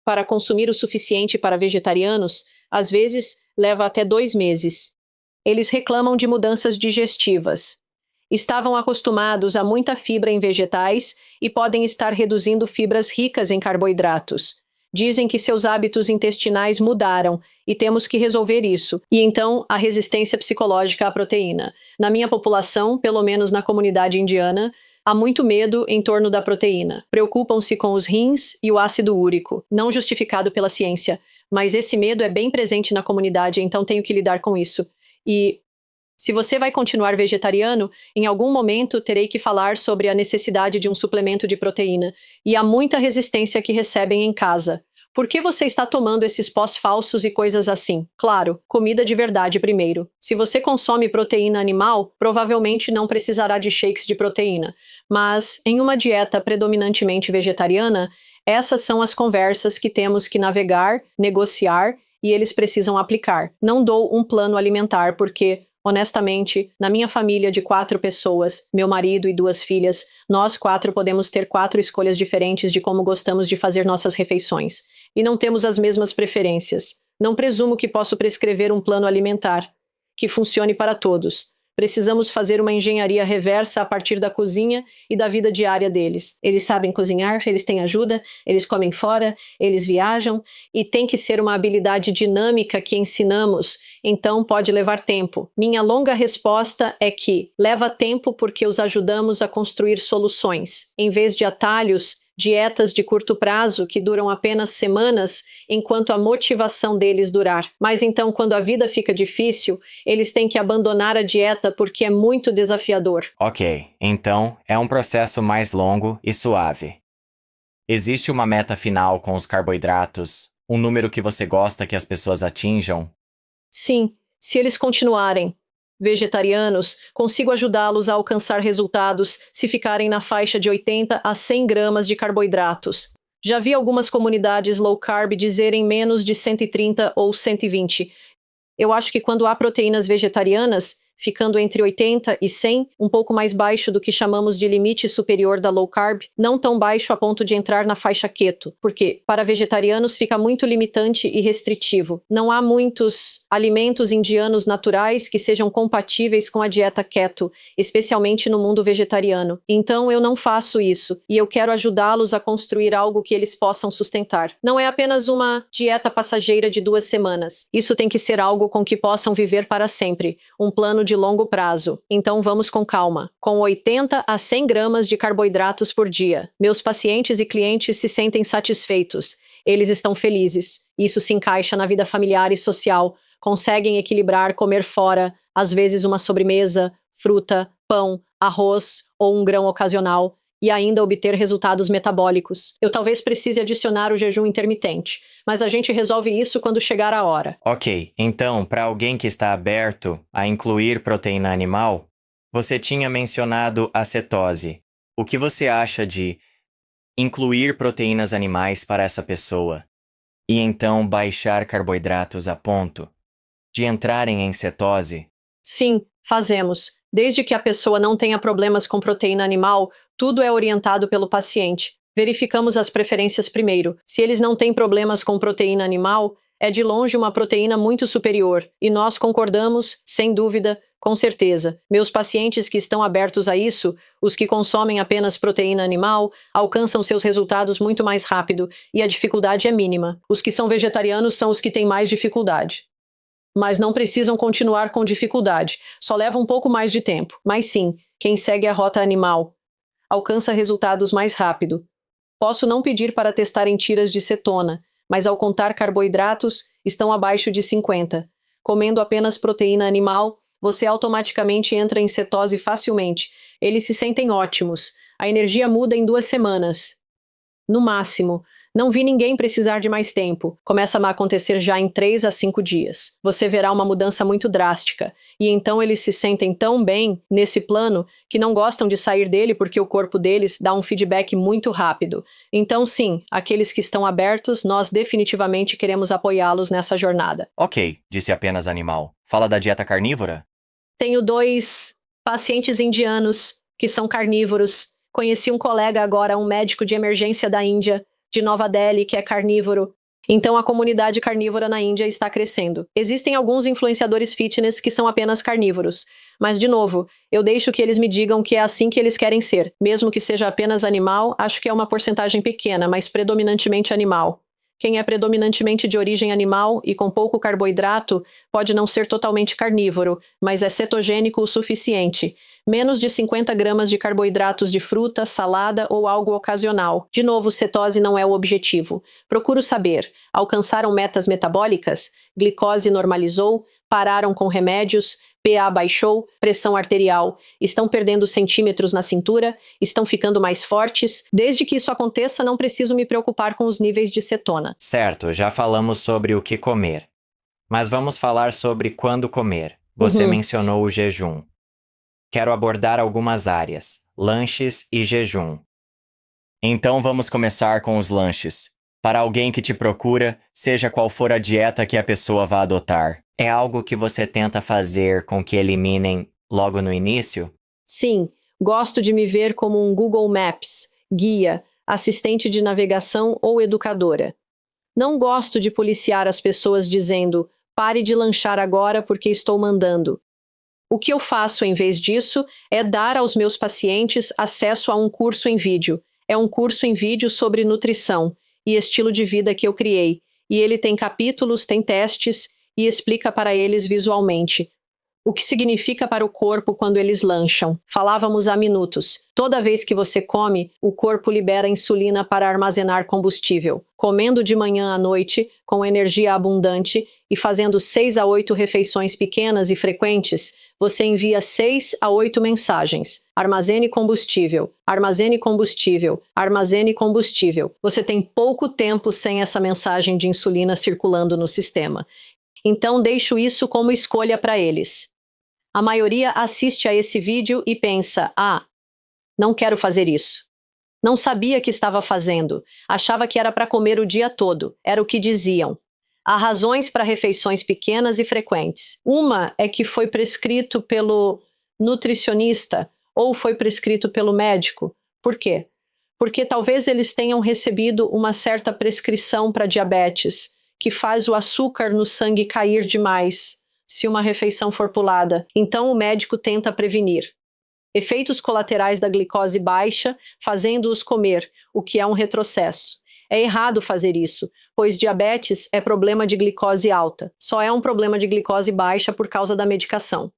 para consumir o suficiente para vegetarianos, às vezes, leva até 2 meses. Eles reclamam de mudanças digestivas. Estavam acostumados a muita fibra em vegetais e podem estar reduzindo fibras ricas em carboidratos. Dizem que seus hábitos intestinais mudaram e temos que resolver isso. E então, a resistência psicológica à proteína. Na minha população, pelo menos na comunidade indiana, há muito medo em torno da proteína. Preocupam-se com os rins e o ácido úrico, não justificado pela ciência. Mas esse medo é bem presente na comunidade, então tenho que lidar com isso. E se você vai continuar vegetariano, em algum momento terei que falar sobre a necessidade de um suplemento de proteína. E há muita resistência que recebem em casa. Por que você está tomando esses pós falsos e coisas assim? Claro, comida de verdade primeiro. Se você consome proteína animal, provavelmente não precisará de shakes de proteína. Mas, em uma dieta predominantemente vegetariana, essas são as conversas que temos que navegar, negociar e eles precisam aplicar. Não dou um plano alimentar porque, honestamente, na minha família de 4 pessoas, meu marido e 2 filhas, nós 4 podemos ter 4 escolhas diferentes de como gostamos de fazer nossas refeições. E não temos as mesmas preferências. Não presumo que posso prescrever um plano alimentar que funcione para todos. Precisamos fazer uma engenharia reversa a partir da cozinha e da vida diária deles. Eles sabem cozinhar, eles têm ajuda, eles comem fora, eles viajam, e tem que ser uma habilidade dinâmica que ensinamos, então pode levar tempo. Minha longa resposta é que leva tempo porque os ajudamos a construir soluções. Em vez de atalhos, dietas de curto prazo que duram apenas semanas, enquanto a motivação deles durar. Mas então, quando a vida fica difícil, eles têm que abandonar a dieta porque é muito desafiador. Ok, então é um processo mais longo e suave. Existe uma meta final com os carboidratos? Um número que você gosta que as pessoas atinjam? Sim, se eles continuarem vegetarianos, consigo ajudá-los a alcançar resultados se ficarem na faixa de 80 a 100 gramas de carboidratos. Já vi algumas comunidades low carb dizerem menos de 130 ou 120. Eu acho que quando há proteínas vegetarianas, ficando entre 80 e 100, um pouco mais baixo do que chamamos de limite superior da low carb, não tão baixo a ponto de entrar na faixa keto, porque para vegetarianos fica muito limitante e restritivo. Não há muitos alimentos indianos naturais que sejam compatíveis com a dieta keto, especialmente no mundo vegetariano. Então eu não faço isso, e eu quero ajudá-los a construir algo que eles possam sustentar. Não é apenas uma dieta passageira de 2 semanas. Isso tem que ser algo com que possam viver para sempre, um plano de longo prazo. Então vamos com calma. Com 80 a 100 gramas de carboidratos por dia, meus pacientes e clientes se sentem satisfeitos. Eles estão felizes. Isso se encaixa na vida familiar e social. Conseguem equilibrar comer fora, às vezes uma sobremesa, fruta, pão, arroz ou um grão ocasional, e ainda obter resultados metabólicos. Eu talvez precise adicionar o jejum intermitente, mas a gente resolve isso quando chegar a hora. Ok, então, para alguém que está aberto a incluir proteína animal, você tinha mencionado a cetose. O que você acha de incluir proteínas animais para essa pessoa e então baixar carboidratos a ponto de entrarem em cetose? Sim, fazemos. Desde que a pessoa não tenha problemas com proteína animal, tudo é orientado pelo paciente. Verificamos as preferências primeiro. Se eles não têm problemas com proteína animal, é de longe uma proteína muito superior. E nós concordamos, sem dúvida, com certeza. Meus pacientes que estão abertos a isso, os que consomem apenas proteína animal, alcançam seus resultados muito mais rápido e a dificuldade é mínima. Os que são vegetarianos são os que têm mais dificuldade. Mas não precisam continuar com dificuldade. Só leva um pouco mais de tempo. Mas sim, quem segue a rota animal alcança resultados mais rápido. Posso não pedir para testarem tiras de cetona, mas ao contar carboidratos, estão abaixo de 50. Comendo apenas proteína animal, você automaticamente entra em cetose facilmente. Eles se sentem ótimos. A energia muda em 2 semanas. No máximo, Não vi ninguém precisar de mais tempo. Começa a acontecer já em 3 a 5 dias. Você verá uma mudança muito drástica. E então eles se sentem tão bem nesse plano que não gostam de sair dele porque o corpo deles dá um feedback muito rápido. Então sim, aqueles que estão abertos, nós definitivamente queremos apoiá-los nessa jornada. Ok, disse apenas Animal. Fala da dieta carnívora? Tenho 2 pacientes indianos que são carnívoros. Conheci um colega agora, um médico de emergência da Índia, de Nova Delhi, que é carnívoro. Então a comunidade carnívora na Índia está crescendo. Existem alguns influenciadores fitness que são apenas carnívoros. Mas, de novo, eu deixo que eles me digam que é assim que eles querem ser. Mesmo que seja apenas animal, acho que é uma porcentagem pequena, mas predominantemente animal. Quem é predominantemente de origem animal e com pouco carboidrato pode não ser totalmente carnívoro, mas é cetogênico o suficiente. Menos de 50 gramas de carboidratos de fruta, salada ou algo ocasional. De novo, cetose não é o objetivo. Procuro saber, alcançaram metas metabólicas? Glicose normalizou? Pararam com remédios? PA baixou, pressão arterial, estão perdendo centímetros na cintura, estão ficando mais fortes. Desde que isso aconteça, não preciso me preocupar com os níveis de cetona. Certo, já falamos sobre o que comer. Mas vamos falar sobre quando comer. Você mencionou o jejum. Quero abordar algumas áreas, lanches e jejum. Então vamos começar com os lanches. Para alguém que te procura, seja qual for a dieta que a pessoa vá adotar, é algo que você tenta fazer com que eliminem logo no início? Sim, gosto de me ver como um Google Maps, guia, assistente de navegação ou educadora. Não gosto de policiar as pessoas dizendo, pare de lanchar agora porque estou mandando. O que eu faço em vez disso é dar aos meus pacientes acesso a um curso em vídeo. É um curso em vídeo sobre nutrição e estilo de vida que eu criei, e ele tem capítulos, tem testes e explica para eles visualmente o que significa para o corpo quando eles lancham. Falávamos há minutos. Toda vez que você come, o corpo libera insulina para armazenar combustível. Comendo de manhã à noite, com energia abundante e fazendo 6 a 8 refeições pequenas e frequentes, você envia 6 a 8 mensagens. Armazene combustível, armazene combustível, armazene combustível. Você tem pouco tempo sem essa mensagem de insulina circulando no sistema. Então deixo isso como escolha para eles. A maioria assiste a esse vídeo e pensa, não quero fazer isso. Não sabia que estava fazendo. Achava que era para comer o dia todo. Era o que diziam. Há razões para refeições pequenas e frequentes. Uma é que foi prescrito pelo nutricionista ou foi prescrito pelo médico. Por quê? Porque talvez eles tenham recebido uma certa prescrição para diabetes, que faz o açúcar no sangue cair demais, se uma refeição for pulada. Então o médico tenta prevenir. Efeitos colaterais da glicose baixa, fazendo-os comer, o que é um retrocesso. É errado fazer isso, pois diabetes é problema de glicose alta. Só é um problema de glicose baixa por causa da medicação.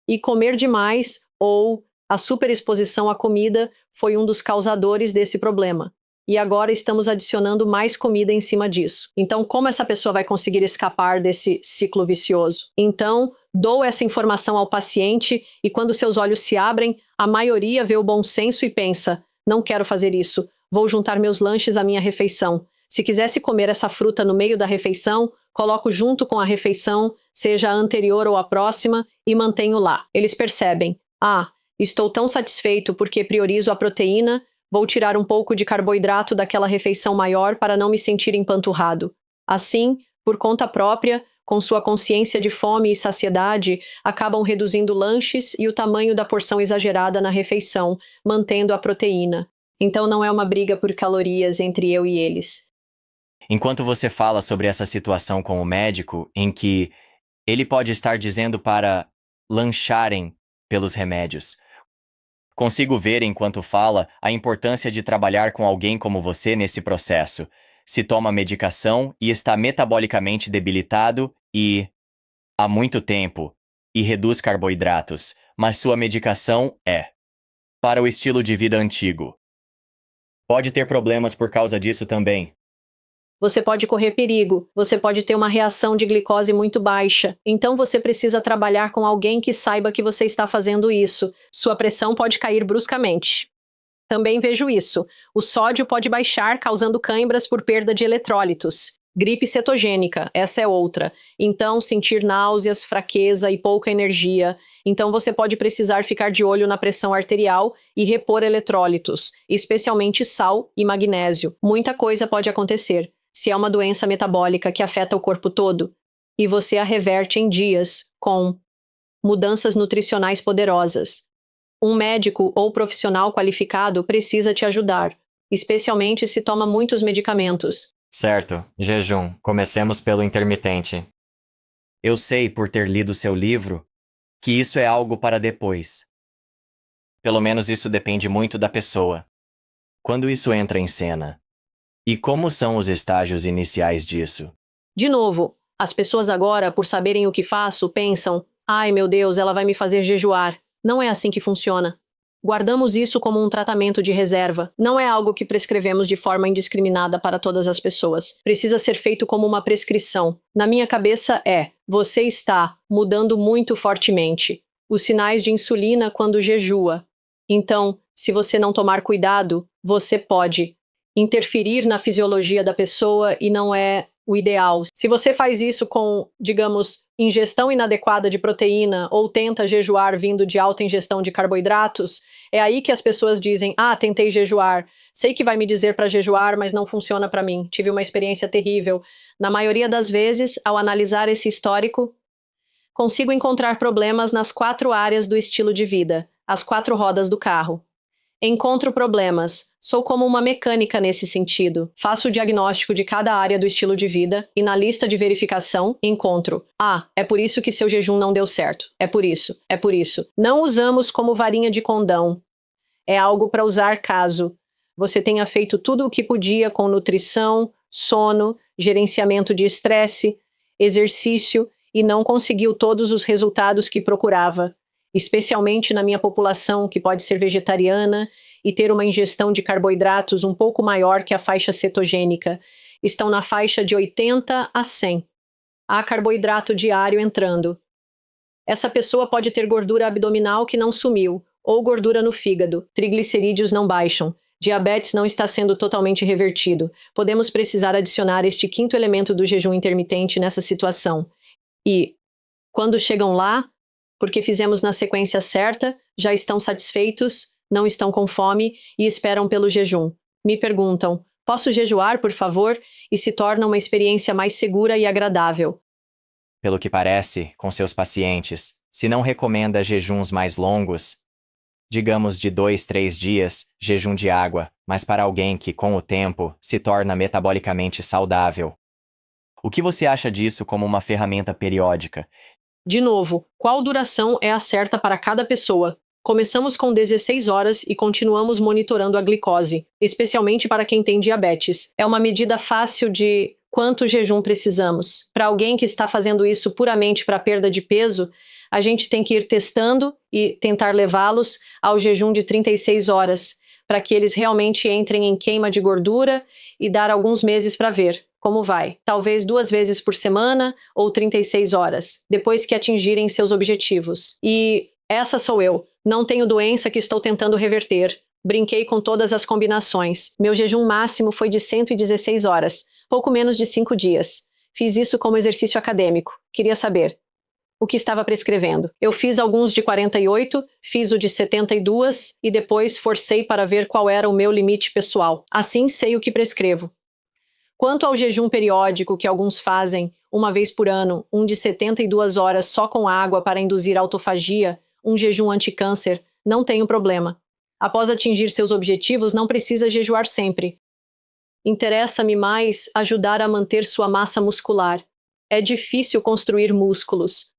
E comer demais ou a superexposição à comida foi um dos causadores desse problema. E agora estamos adicionando mais comida em cima disso. Então, como essa pessoa vai conseguir escapar desse ciclo vicioso? Então, dou essa informação ao paciente e quando seus olhos se abrem, a maioria vê o bom senso e pensa, não quero fazer isso, vou juntar meus lanches à minha refeição. Se quisesse comer essa fruta no meio da refeição, coloco junto com a refeição, seja a anterior ou a próxima, e mantenho lá. Eles percebem, estou tão satisfeito porque priorizo a proteína, vou tirar um pouco de carboidrato daquela refeição maior para não me sentir empanturrado. Assim, por conta própria, com sua consciência de fome e saciedade, acabam reduzindo lanches e o tamanho da porção exagerada na refeição, mantendo a proteína. Então não é uma briga por calorias entre eu e eles. Enquanto você fala sobre essa situação com o médico, em que ele pode estar dizendo para lancharem pelos remédios, consigo ver, enquanto fala, a importância de trabalhar com alguém como você nesse processo. Se toma medicação e está metabolicamente debilitado há muito tempo e reduz carboidratos, mas sua medicação é para o estilo de vida antigo. Pode ter problemas por causa disso também. Você pode correr perigo, você pode ter uma reação de glicose muito baixa. Então você precisa trabalhar com alguém que saiba que você está fazendo isso. Sua pressão pode cair bruscamente. Também vejo isso. O sódio pode baixar, causando cãibras por perda de eletrólitos. Gripe cetogênica, essa é outra. Então, sentir náuseas, fraqueza e pouca energia. Então, você pode precisar ficar de olho na pressão arterial e repor eletrólitos, especialmente sal e magnésio. Muita coisa pode acontecer. Se é uma doença metabólica que afeta o corpo todo, e você a reverte em dias com mudanças nutricionais poderosas. Um médico ou profissional qualificado precisa te ajudar, especialmente se toma muitos medicamentos. Certo, jejum. Comecemos pelo intermitente. Eu sei, por ter lido seu livro, que isso é algo para depois. Pelo menos isso depende muito da pessoa. Quando isso entra em cena? E como são os estágios iniciais disso? De novo, as pessoas agora, por saberem o que faço, pensam: ai meu Deus, ela vai me fazer jejuar. Não é assim que funciona. Guardamos isso como um tratamento de reserva. Não é algo que prescrevemos de forma indiscriminada para todas as pessoas. Precisa ser feito como uma prescrição. Na minha cabeça você está mudando muito fortemente. Os sinais de insulina quando jejua. Então, se você não tomar cuidado, você pode interferir na fisiologia da pessoa e não é o ideal. Se você faz isso com, digamos, ingestão inadequada de proteína ou tenta jejuar vindo de alta ingestão de carboidratos, é aí que as pessoas dizem: ah, tentei jejuar, sei que vai me dizer para jejuar, mas não funciona para mim, tive uma experiência terrível. Na maioria das vezes, ao analisar esse histórico, consigo encontrar problemas nas 4 áreas do estilo de vida, as 4 rodas do carro. Encontro problemas. Sou como uma mecânica nesse sentido. Faço o diagnóstico de cada área do estilo de vida e na lista de verificação encontro: ah, é por isso que seu jejum não deu certo. É por isso. É por isso. Não usamos como varinha de condão. É algo para usar caso você tenha feito tudo o que podia com nutrição, sono, gerenciamento de estresse, exercício e não conseguiu todos os resultados que procurava, especialmente na minha população que pode ser vegetariana e ter uma ingestão de carboidratos um pouco maior que a faixa cetogênica. Estão na faixa de 80 a 100. Há carboidrato diário entrando. Essa pessoa pode ter gordura abdominal que não sumiu, ou gordura no fígado. Triglicerídeos não baixam. Diabetes não está sendo totalmente revertido. Podemos precisar adicionar este 5º elemento do jejum intermitente nessa situação. E, quando chegam lá, porque fizemos na sequência certa, já estão satisfeitos, não estão com fome e esperam pelo jejum. Me perguntam: posso jejuar, por favor? E se torna uma experiência mais segura e agradável. Pelo que parece, com seus pacientes, se não recomenda jejuns mais longos, digamos de 2, 3 dias, jejum de água, mas para alguém que, com o tempo, se torna metabolicamente saudável. O que você acha disso como uma ferramenta periódica? De novo, qual duração é a certa para cada pessoa? Começamos com 16 horas e continuamos monitorando a glicose, especialmente para quem tem diabetes. É uma medida fácil de quanto jejum precisamos. Para alguém que está fazendo isso puramente para perda de peso, a gente tem que ir testando e tentar levá-los ao jejum de 36 horas, para que eles realmente entrem em queima de gordura e dar alguns meses para ver como vai. Talvez 2 vezes por semana ou 36 horas, depois que atingirem seus objetivos. E essa sou eu. Não tenho doença que estou tentando reverter. Brinquei com todas as combinações. Meu jejum máximo foi de 116 horas, pouco menos de 5 dias. Fiz isso como exercício acadêmico. Queria saber o que estava prescrevendo. Eu fiz alguns de 48, fiz o de 72 e depois forcei para ver qual era o meu limite pessoal. Assim sei o que prescrevo. Quanto ao jejum periódico que alguns fazem, uma vez por ano, um de 72 horas só com água para induzir autofagia, um jejum anticâncer, não tenho problema. Após atingir seus objetivos, não precisa jejuar sempre. Interessa-me mais ajudar a manter sua massa muscular. É difícil construir músculos.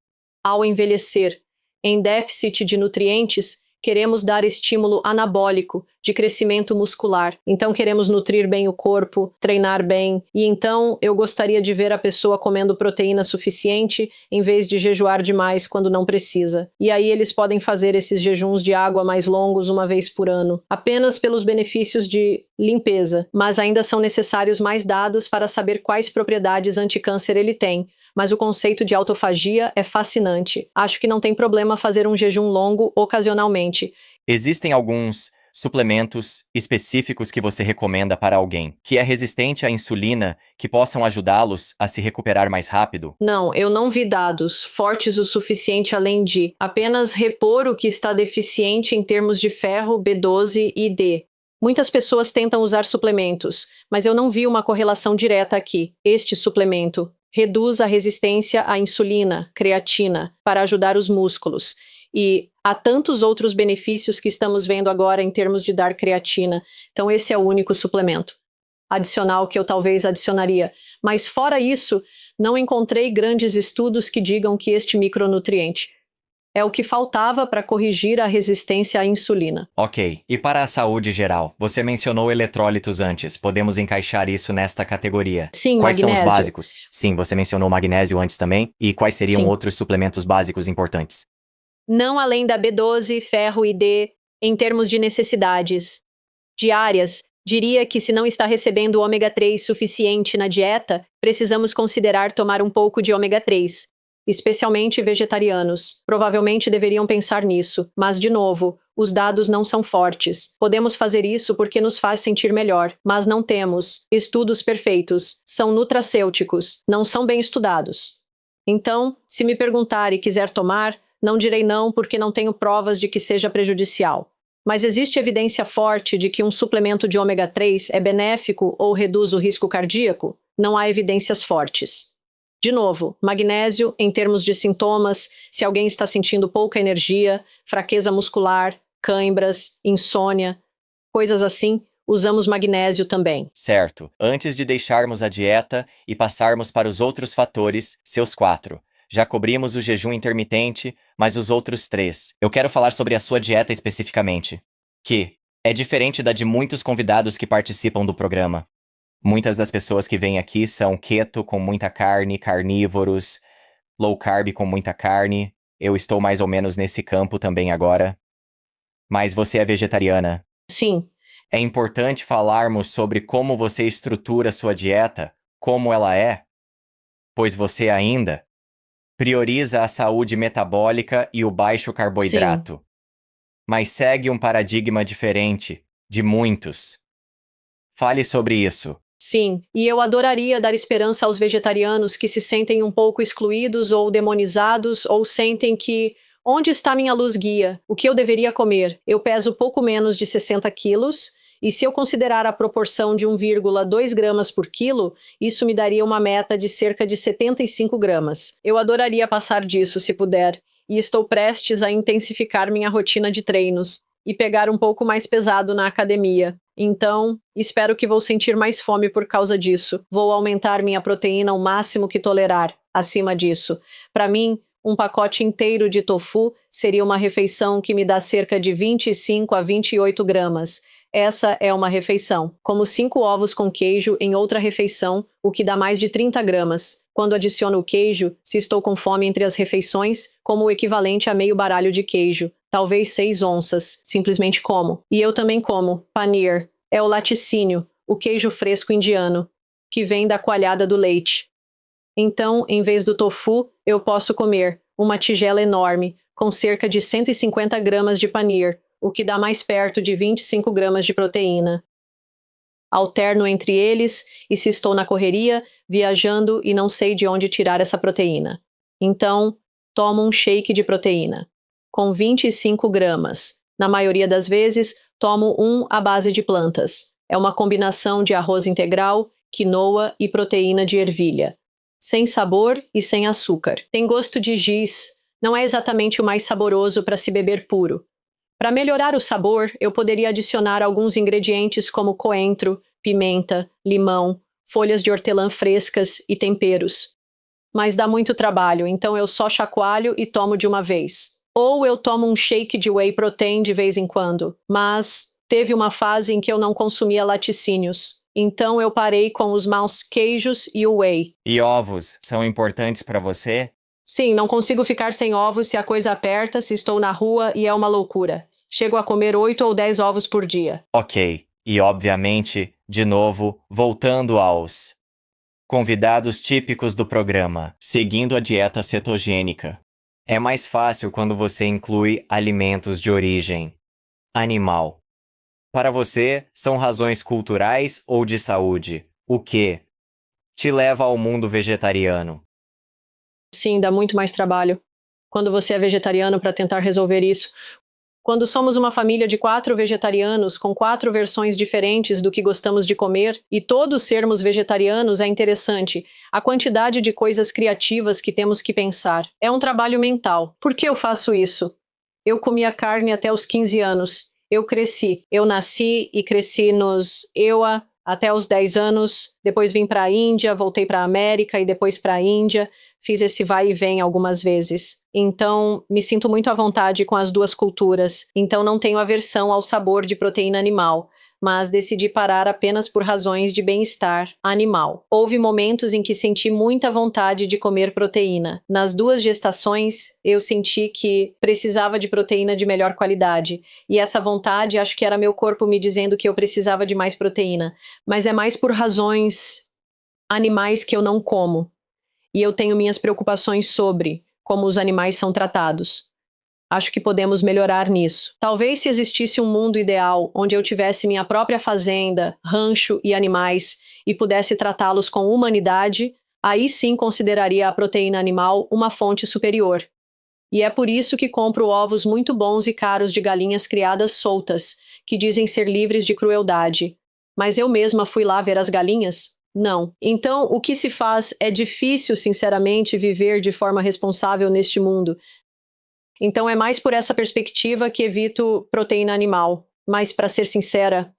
Ao envelhecer, em déficit de nutrientes, queremos dar estímulo anabólico de crescimento muscular. Então queremos nutrir bem o corpo, treinar bem. E então eu gostaria de ver a pessoa comendo proteína suficiente em vez de jejuar demais quando não precisa. E aí eles podem fazer esses jejuns de água mais longos uma vez por ano, apenas pelos benefícios de limpeza. Mas ainda são necessários mais dados para saber quais propriedades anticâncer ele tem. Mas o conceito de autofagia é fascinante. Acho que não tem problema fazer um jejum longo ocasionalmente. Existem alguns suplementos específicos que você recomenda para alguém que é resistente à insulina que possam ajudá-los a se recuperar mais rápido? Não, eu não vi dados fortes o suficiente além de apenas repor o que está deficiente em termos de ferro, B12 e D. Muitas pessoas tentam usar suplementos, mas eu não vi uma correlação direta aqui. Este suplemento reduz a resistência à insulina, creatina, para ajudar os músculos. E há tantos outros benefícios que estamos vendo agora em termos de dar creatina. Então, esse é o único suplemento adicional que eu talvez adicionaria. Mas, fora isso, não encontrei grandes estudos que digam que este micronutriente é o que faltava para corrigir a resistência à insulina. Ok. E para a saúde geral? Você mencionou eletrólitos antes. Podemos encaixar isso nesta categoria. Sim, Quais são os magnésio. básicos? Sim, você mencionou magnésio antes também. E quais seriam Sim. outros suplementos básicos importantes? Não além da B12, ferro e D, em termos de necessidades diárias, diria que se não está recebendo ômega 3 suficiente na dieta, precisamos considerar tomar um pouco de ômega 3, especialmente vegetarianos. Provavelmente deveriam pensar nisso, mas, de novo, os dados não são fortes. Podemos fazer isso porque nos faz sentir melhor, mas não temos estudos perfeitos. São nutracêuticos, não são bem estudados. Então, se me perguntar e quiser tomar, não direi não porque não tenho provas de que seja prejudicial. Mas existe evidência forte de que um suplemento de ômega 3 é benéfico ou reduz o risco cardíaco? Não há evidências fortes. De novo, magnésio, em termos de sintomas, se alguém está sentindo pouca energia, fraqueza muscular, cãibras, insônia, coisas assim, usamos magnésio também. Certo. Antes de deixarmos a dieta e passarmos para os outros fatores, seus 4. Já cobrimos o jejum intermitente, mas os outros 3. Eu quero falar sobre a sua dieta especificamente, que é diferente da de muitos convidados que participam do programa. Muitas das pessoas que vêm aqui são keto com muita carne, carnívoros, low carb com muita carne. Eu estou mais ou menos nesse campo também agora. Mas você é vegetariana. Sim, É importante falarmos sobre como você estrutura sua dieta, como ela é, pois você ainda prioriza a saúde metabólica e o baixo carboidrato. Mas segue um paradigma diferente de muitos. Fale sobre isso. sim, e eu adoraria dar esperança aos vegetarianos que se sentem um pouco excluídos ou demonizados ou sentem que onde está minha luz guia? O que eu deveria comer? Eu peso pouco menos de 60 quilos e se eu considerar a proporção de 1,2 gramas por quilo, isso me daria uma meta de cerca de 75 gramas. Eu adoraria passar disso se puder e estou prestes a intensificar minha rotina de treinos e pegar um pouco mais pesado na academia. Então, espero que vou sentir mais fome por causa disso. Vou aumentar minha proteína o máximo que tolerar, acima disso. Para mim, um pacote inteiro de tofu seria uma refeição que me dá cerca de 25 a 28 gramas. Essa é uma refeição. Como 5 ovos com queijo em outra refeição, o que dá mais de 30 gramas. Quando adiciono o queijo, se estou com fome entre as refeições, como o equivalente a meio baralho de queijo, talvez 6 onças, simplesmente como. E eu também como paneer, é o laticínio, o queijo fresco indiano, que vem da coalhada do leite. Então, em vez do tofu, eu posso comer uma tigela enorme, com cerca de 150 gramas de paneer, o que dá mais perto de 25 gramas de proteína. Alterno entre eles e se estou na correria, viajando e não sei de onde tirar essa proteína. Então, tomo um shake de proteína, com 25 gramas. Na maioria das vezes, tomo um à base de plantas. É uma combinação de arroz integral, quinoa e proteína de ervilha. Sem sabor e sem açúcar. Tem gosto de giz. Não é exatamente o mais saboroso para se beber puro. Para melhorar o sabor, eu poderia adicionar alguns ingredientes como coentro, pimenta, limão, folhas de hortelã frescas e temperos. Mas dá muito trabalho, então eu só chacoalho e tomo de uma vez. Ou eu tomo um shake de whey protein de vez em quando, mas teve uma fase em que eu não consumia laticínios. Então eu parei com os maus queijos e o whey. E ovos são importantes para você? Sim, não consigo ficar sem ovos se a coisa aperta, se estou na rua e é uma loucura. Chego a comer 8 ou 10 ovos por dia. Ok. E obviamente, de novo, voltando aos convidados típicos do programa, seguindo a dieta cetogênica. É mais fácil quando você inclui alimentos de origem animal. Para você, são razões culturais ou de saúde? O que te leva ao mundo vegetariano? Sim, dá muito mais trabalho quando você é vegetariano para tentar resolver isso. Quando somos uma família de 4 vegetarianos com 4 versões diferentes do que gostamos de comer e todos sermos vegetarianos, é interessante a quantidade de coisas criativas que temos que pensar. É um trabalho mental. Por que eu faço isso? Eu comia carne até os 15 anos. Eu cresci. Eu nasci e cresci nos EUA até os 10 anos. Depois vim para a Índia, voltei para a América e depois para a Índia. Fiz esse vai e vem algumas vezes. Então, me sinto muito à vontade com as duas culturas. Então, não tenho aversão ao sabor de proteína animal, mas decidi parar apenas por razões de bem-estar animal. Houve momentos em que senti muita vontade de comer proteína. Nas 2 gestações, eu senti que precisava de proteína de melhor qualidade. E essa vontade, acho que era meu corpo me dizendo que eu precisava de mais proteína. Mas é mais por razões animais que eu não como. E eu tenho minhas preocupações sobre como os animais são tratados. Acho que podemos melhorar nisso. Talvez se existisse um mundo ideal onde eu tivesse minha própria fazenda, rancho e animais e pudesse tratá-los com humanidade, aí sim consideraria a proteína animal uma fonte superior. E é por isso que compro ovos muito bons e caros de galinhas criadas soltas, que dizem ser livres de crueldade. Mas eu mesma fui lá ver as galinhas? Não. Então, o que se faz é difícil, sinceramente, viver de forma responsável neste mundo. Então, é mais por essa perspectiva que evito proteína animal. Mas, para ser sincera,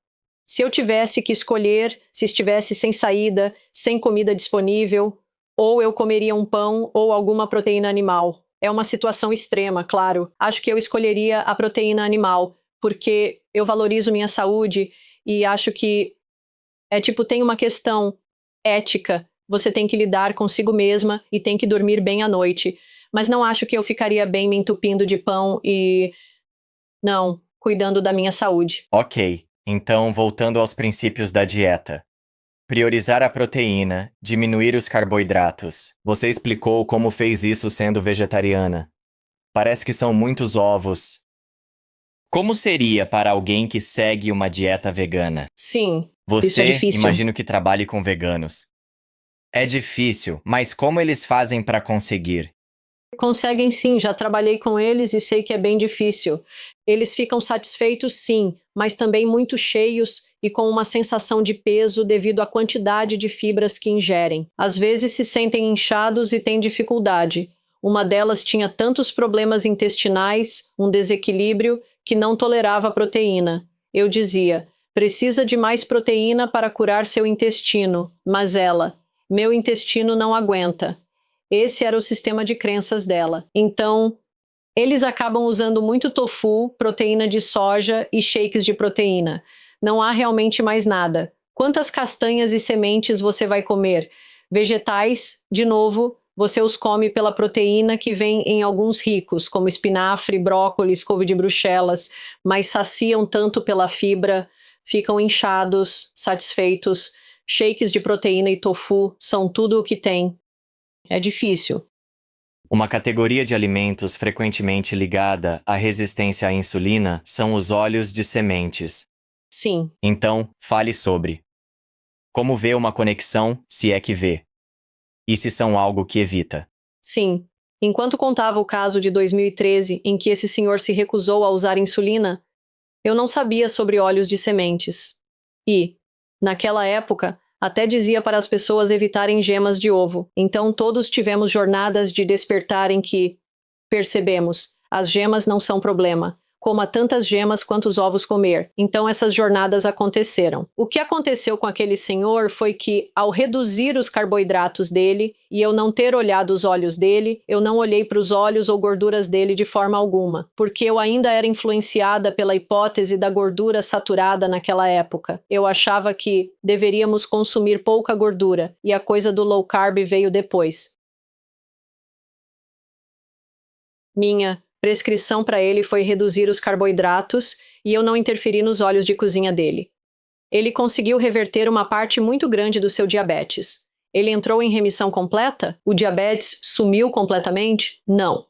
se eu tivesse que escolher, se estivesse sem saída, sem comida disponível, ou eu comeria um pão ou alguma proteína animal. É uma situação extrema, claro. Acho que eu escolheria a proteína animal, porque eu valorizo minha saúde e acho que tem uma questão ética. Você tem que lidar consigo mesma e tem que dormir bem à noite. Mas não acho que eu ficaria bem me entupindo de pão e... Não, cuidando da minha saúde. Ok, então voltando aos princípios da dieta. Priorizar a proteína, diminuir os carboidratos. Você explicou como fez isso sendo vegetariana. Parece que são muitos ovos. Como seria para alguém que segue uma dieta vegana? Sim, isso é Você, difícil. imagino que trabalhe com veganos. É difícil, mas como eles fazem para conseguir? Conseguem sim, já trabalhei com eles e sei que é bem difícil. Eles ficam satisfeitos sim, mas também muito cheios e com uma sensação de peso devido à quantidade de fibras que ingerem. Às vezes se sentem inchados e têm dificuldade. Uma delas tinha tantos problemas intestinais, um desequilíbrio, que não tolerava a proteína. Eu dizia: precisa de mais proteína para curar seu intestino, mas ela: meu intestino não aguenta. Esse era o sistema de crenças dela. Então, eles acabam usando muito tofu, proteína de soja e shakes de proteína. Não há realmente mais nada. Quantas castanhas e sementes você vai comer? Vegetais, de novo, você os come pela proteína que vem em alguns ricos, como espinafre, brócolis, couve de bruxelas, mas saciam tanto pela fibra, ficam inchados, satisfeitos. Shakes de proteína e tofu são tudo o que tem. É difícil. Uma categoria de alimentos frequentemente ligada à resistência à insulina são os óleos de sementes. Sim. Então, fale sobre como vê uma conexão, se é que vê, e se são algo que evita. Sim. Enquanto contava o caso de 2013, em que esse senhor se recusou a usar insulina, eu não sabia sobre óleos de sementes. E, naquela época, até dizia para as pessoas evitarem gemas de ovo. Então todos tivemos jornadas de despertar em que percebemos, as gemas não são problema. Coma tantas gemas quantos ovos comer. Então essas jornadas aconteceram. O que aconteceu com aquele senhor foi que, ao reduzir os carboidratos dele, e eu não ter olhado os olhos dele, eu não olhei para os olhos ou gorduras dele de forma alguma, porque eu ainda era influenciada pela hipótese da gordura saturada naquela época. Eu achava que deveríamos consumir pouca gordura, e a coisa do low carb veio depois. Minha prescrição para ele foi reduzir os carboidratos e eu não interferi nos óleos de cozinha dele. Ele conseguiu reverter uma parte muito grande do seu diabetes. Ele entrou em remissão completa? O diabetes sumiu completamente? Não.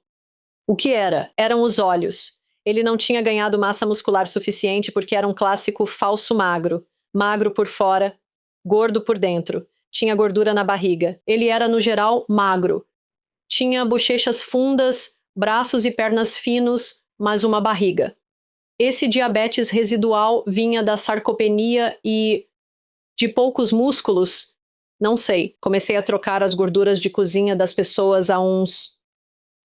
O que era? Eram os óleos. Ele não tinha ganhado massa muscular suficiente porque era um clássico falso magro. Magro por fora, gordo por dentro. Tinha gordura na barriga. Ele era, no geral, magro. Tinha bochechas fundas, braços e pernas finos, mas uma barriga. Esse diabetes residual vinha da sarcopenia e de poucos músculos? Não sei. Comecei a trocar as gorduras de cozinha das pessoas há uns,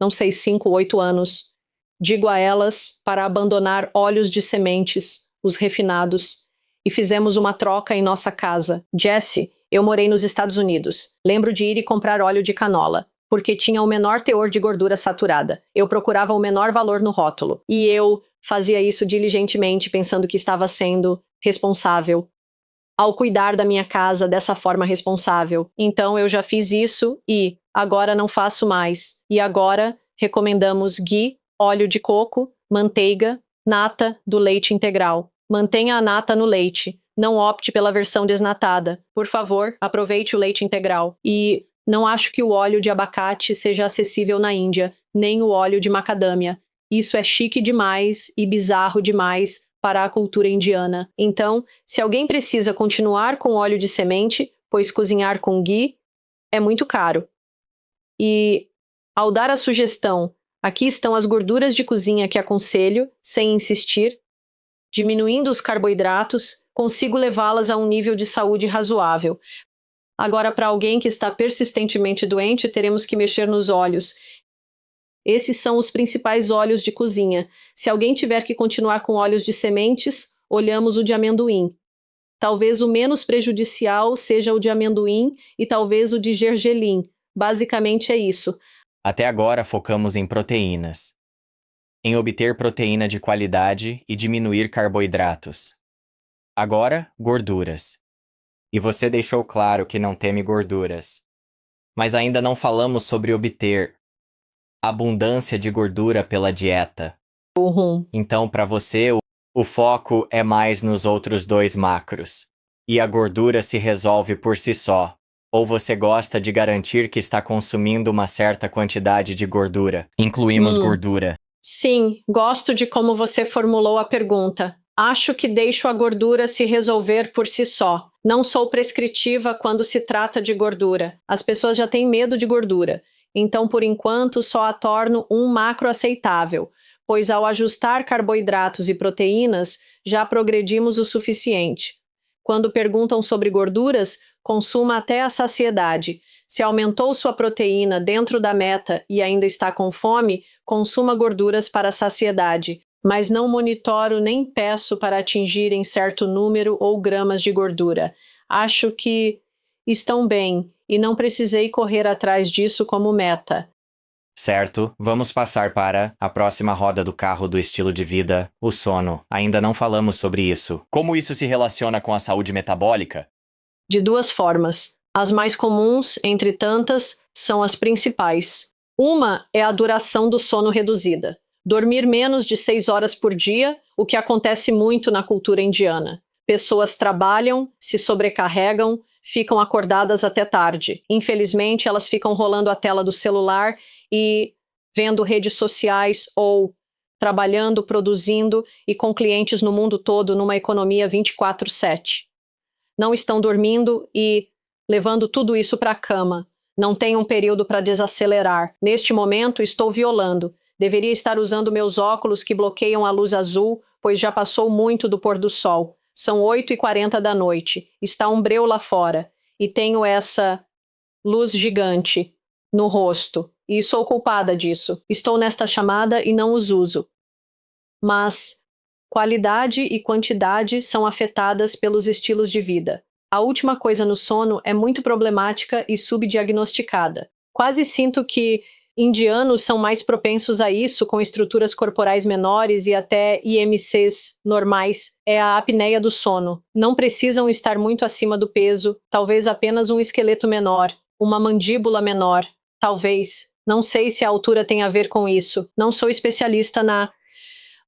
não sei, 5, 8 anos. Digo a elas para abandonar óleos de sementes, os refinados, e fizemos uma troca em nossa casa. Jesse, eu morei nos Estados Unidos. Lembro de ir e comprar óleo de canola, porque tinha o menor teor de gordura saturada. Eu procurava o menor valor no rótulo. E eu fazia isso diligentemente, pensando que estava sendo responsável ao cuidar da minha casa dessa forma responsável. Então eu já fiz isso e agora não faço mais. E agora recomendamos ghee, óleo de coco, manteiga, nata do leite integral. Mantenha a nata no leite. Não opte pela versão desnatada. Por favor, aproveite o leite integral. E não acho que o óleo de abacate seja acessível na Índia, nem o óleo de macadâmia. Isso é chique demais e bizarro demais para a cultura indiana. Então, se alguém precisa continuar com óleo de semente, pois cozinhar com ghee é muito caro. E, ao dar a sugestão, aqui estão as gorduras de cozinha que aconselho, sem insistir, diminuindo os carboidratos, consigo levá-las a um nível de saúde razoável. Agora, para alguém que está persistentemente doente, teremos que mexer nos óleos. Esses são os principais óleos de cozinha. Se alguém tiver que continuar com óleos de sementes, olhamos o de amendoim. Talvez o menos prejudicial seja o de amendoim e talvez o de gergelim. Basicamente é isso. Até agora focamos em proteínas, em obter proteína de qualidade e diminuir carboidratos. Agora, gorduras. E você deixou claro que não teme gorduras. Mas ainda não falamos sobre obter abundância de gordura pela dieta. Então, para você, o foco é mais nos outros 2 macros. E a gordura se resolve por si só. Ou você gosta de garantir que está consumindo uma certa quantidade de gordura? Incluímos gordura. Sim, gosto de como você formulou a pergunta. Acho que deixo a gordura se resolver por si só. Não sou prescritiva quando se trata de gordura. As pessoas já têm medo de gordura. Então, por enquanto, só a torno um macro aceitável, pois ao ajustar carboidratos e proteínas, já progredimos o suficiente. Quando perguntam sobre gorduras, consuma até a saciedade. Se aumentou sua proteína dentro da meta e ainda está com fome, consuma gorduras para a saciedade, mas não monitoro nem peço para atingirem certo número ou gramas de gordura. Acho que estão bem e não precisei correr atrás disso como meta. Certo, vamos passar para a próxima roda do carro do estilo de vida, o sono. Ainda não falamos sobre isso. Como isso se relaciona com a saúde metabólica? De 2 formas. As mais comuns, entre tantas, são as principais. Uma é a duração do sono reduzida. Dormir menos de 6 horas por dia, o que acontece muito na cultura indiana. Pessoas trabalham, se sobrecarregam, ficam acordadas até tarde. Infelizmente, elas ficam rolando a tela do celular e vendo redes sociais ou trabalhando, produzindo e com clientes no mundo todo numa economia 24/7. Não estão dormindo e levando tudo isso para a cama. Não tem um período para desacelerar. Neste momento, estou violando. Deveria estar usando meus óculos que bloqueiam a luz azul, pois já passou muito do pôr do sol. São 8h40 da noite. Está um breu lá fora. E tenho essa luz gigante no rosto. E sou culpada disso. Estou nesta chamada e não os uso. Mas qualidade e quantidade são afetadas pelos estilos de vida. A última coisa no sono é muito problemática e subdiagnosticada. Quase sinto que indianos são mais propensos a isso, com estruturas corporais menores e até IMCs normais. É a apneia do sono. Não precisam estar muito acima do peso, talvez apenas um esqueleto menor, uma mandíbula menor, talvez. Não sei se a altura tem a ver com isso. Não sou especialista na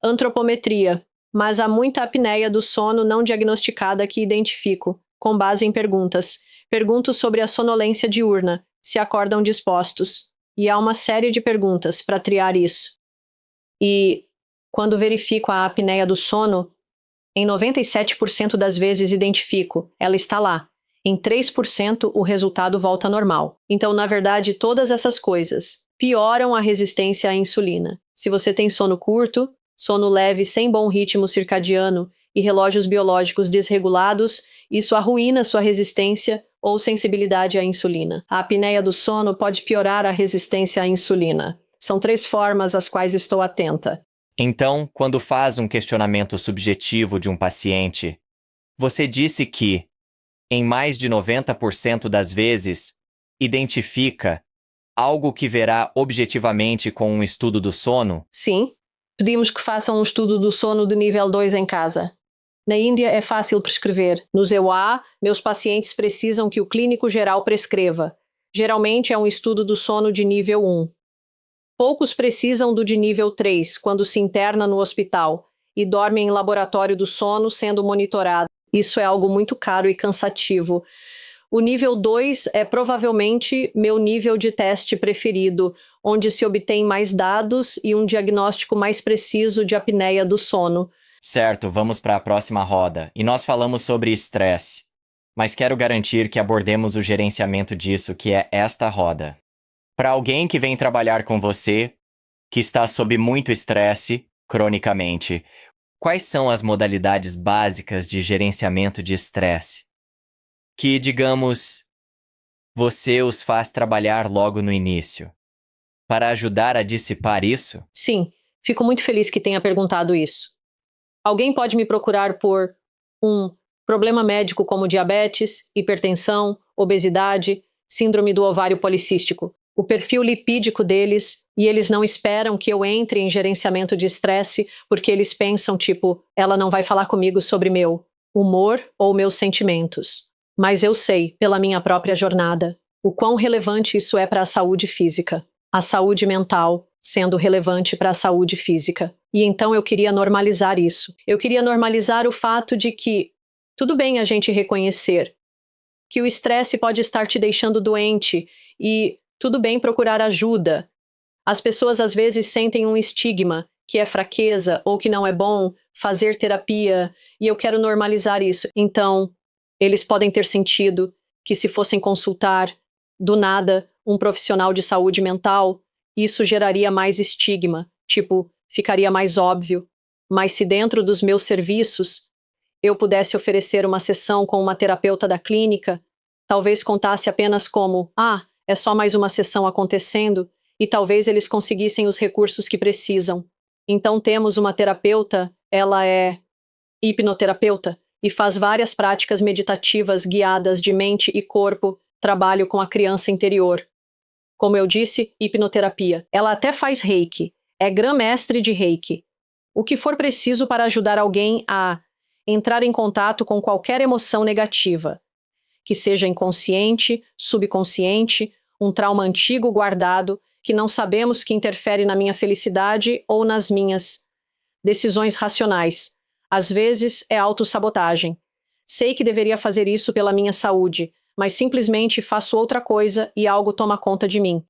antropometria, mas há muita apneia do sono não diagnosticada que identifico, com base em perguntas. Pergunto sobre a sonolência diurna, se acordam dispostos. E há uma série de perguntas para triar isso. E Quando verifico a apneia do sono, em 97% das vezes identifico, ela está lá. Em 3% o resultado volta ao normal. Então, na verdade, todas essas coisas pioram a resistência à insulina. Se você tem sono curto, sono leve sem bom ritmo circadiano e relógios biológicos desregulados, isso arruína sua resistência ou sensibilidade à insulina. A apneia do sono pode piorar a resistência à insulina. São 3 formas às quais estou atenta. Então, quando faz um questionamento subjetivo de um paciente, você disse que, em mais de 90% das vezes, identifica algo que verá objetivamente com um estudo do sono? Sim, pedimos que façam um estudo do sono de nível 2 em casa. Na Índia é fácil prescrever. No EUA, meus pacientes precisam que o clínico geral prescreva. Geralmente é um estudo do sono de nível 1. Poucos precisam do de nível 3, quando se interna no hospital e dorme em laboratório do sono sendo monitorado. Isso é algo muito caro e cansativo. O nível 2 é provavelmente meu nível de teste preferido, onde se obtém mais dados e um diagnóstico mais preciso de apneia do sono. Certo, vamos para a próxima roda. E nós falamos sobre estresse. Mas quero garantir que abordemos o gerenciamento disso, que é esta roda. Para alguém que vem trabalhar com você, que está sob muito estresse, cronicamente, quais são as modalidades básicas de gerenciamento de estresse? Que, digamos, você os faz trabalhar logo no início, para ajudar a dissipar isso? Sim, fico muito feliz que tenha perguntado isso. Alguém pode me procurar por um problema médico como diabetes, hipertensão, obesidade, síndrome do ovário policístico. O perfil lipídico deles, e eles não esperam que eu entre em gerenciamento de estresse porque eles pensam, tipo, ela não vai falar comigo sobre meu humor ou meus sentimentos. Mas eu sei, pela minha própria jornada, o quão relevante isso é para a saúde física. A saúde mental sendo relevante para a saúde física. E então eu queria normalizar isso. Eu queria normalizar o fato de que tudo bem a gente reconhecer que o estresse pode estar te deixando doente e tudo bem procurar ajuda. As pessoas às vezes sentem um estigma, que é fraqueza ou que não é bom fazer terapia, e eu quero normalizar isso. Então, eles podem ter sentido que se fossem consultar, do nada, um profissional de saúde mental, isso geraria mais estigma, tipo, ficaria mais óbvio. Mas se dentro dos meus serviços eu pudesse oferecer uma sessão com uma terapeuta da clínica, talvez contasse apenas como, é só mais uma sessão acontecendo, e talvez eles conseguissem os recursos que precisam. Então temos uma terapeuta, ela é hipnoterapeuta, e faz várias práticas meditativas guiadas de mente e corpo, trabalho com a criança interior. Como eu disse, hipnoterapia. Ela até faz reiki, é grã-mestre de reiki. O que for preciso para ajudar alguém a entrar em contato com qualquer emoção negativa, que seja inconsciente, subconsciente, um trauma antigo guardado, que não sabemos que interfere na minha felicidade ou nas minhas decisões racionais. Às vezes é autossabotagem. Sei que deveria fazer isso pela minha saúde, mas simplesmente faço outra coisa e algo toma conta de mim.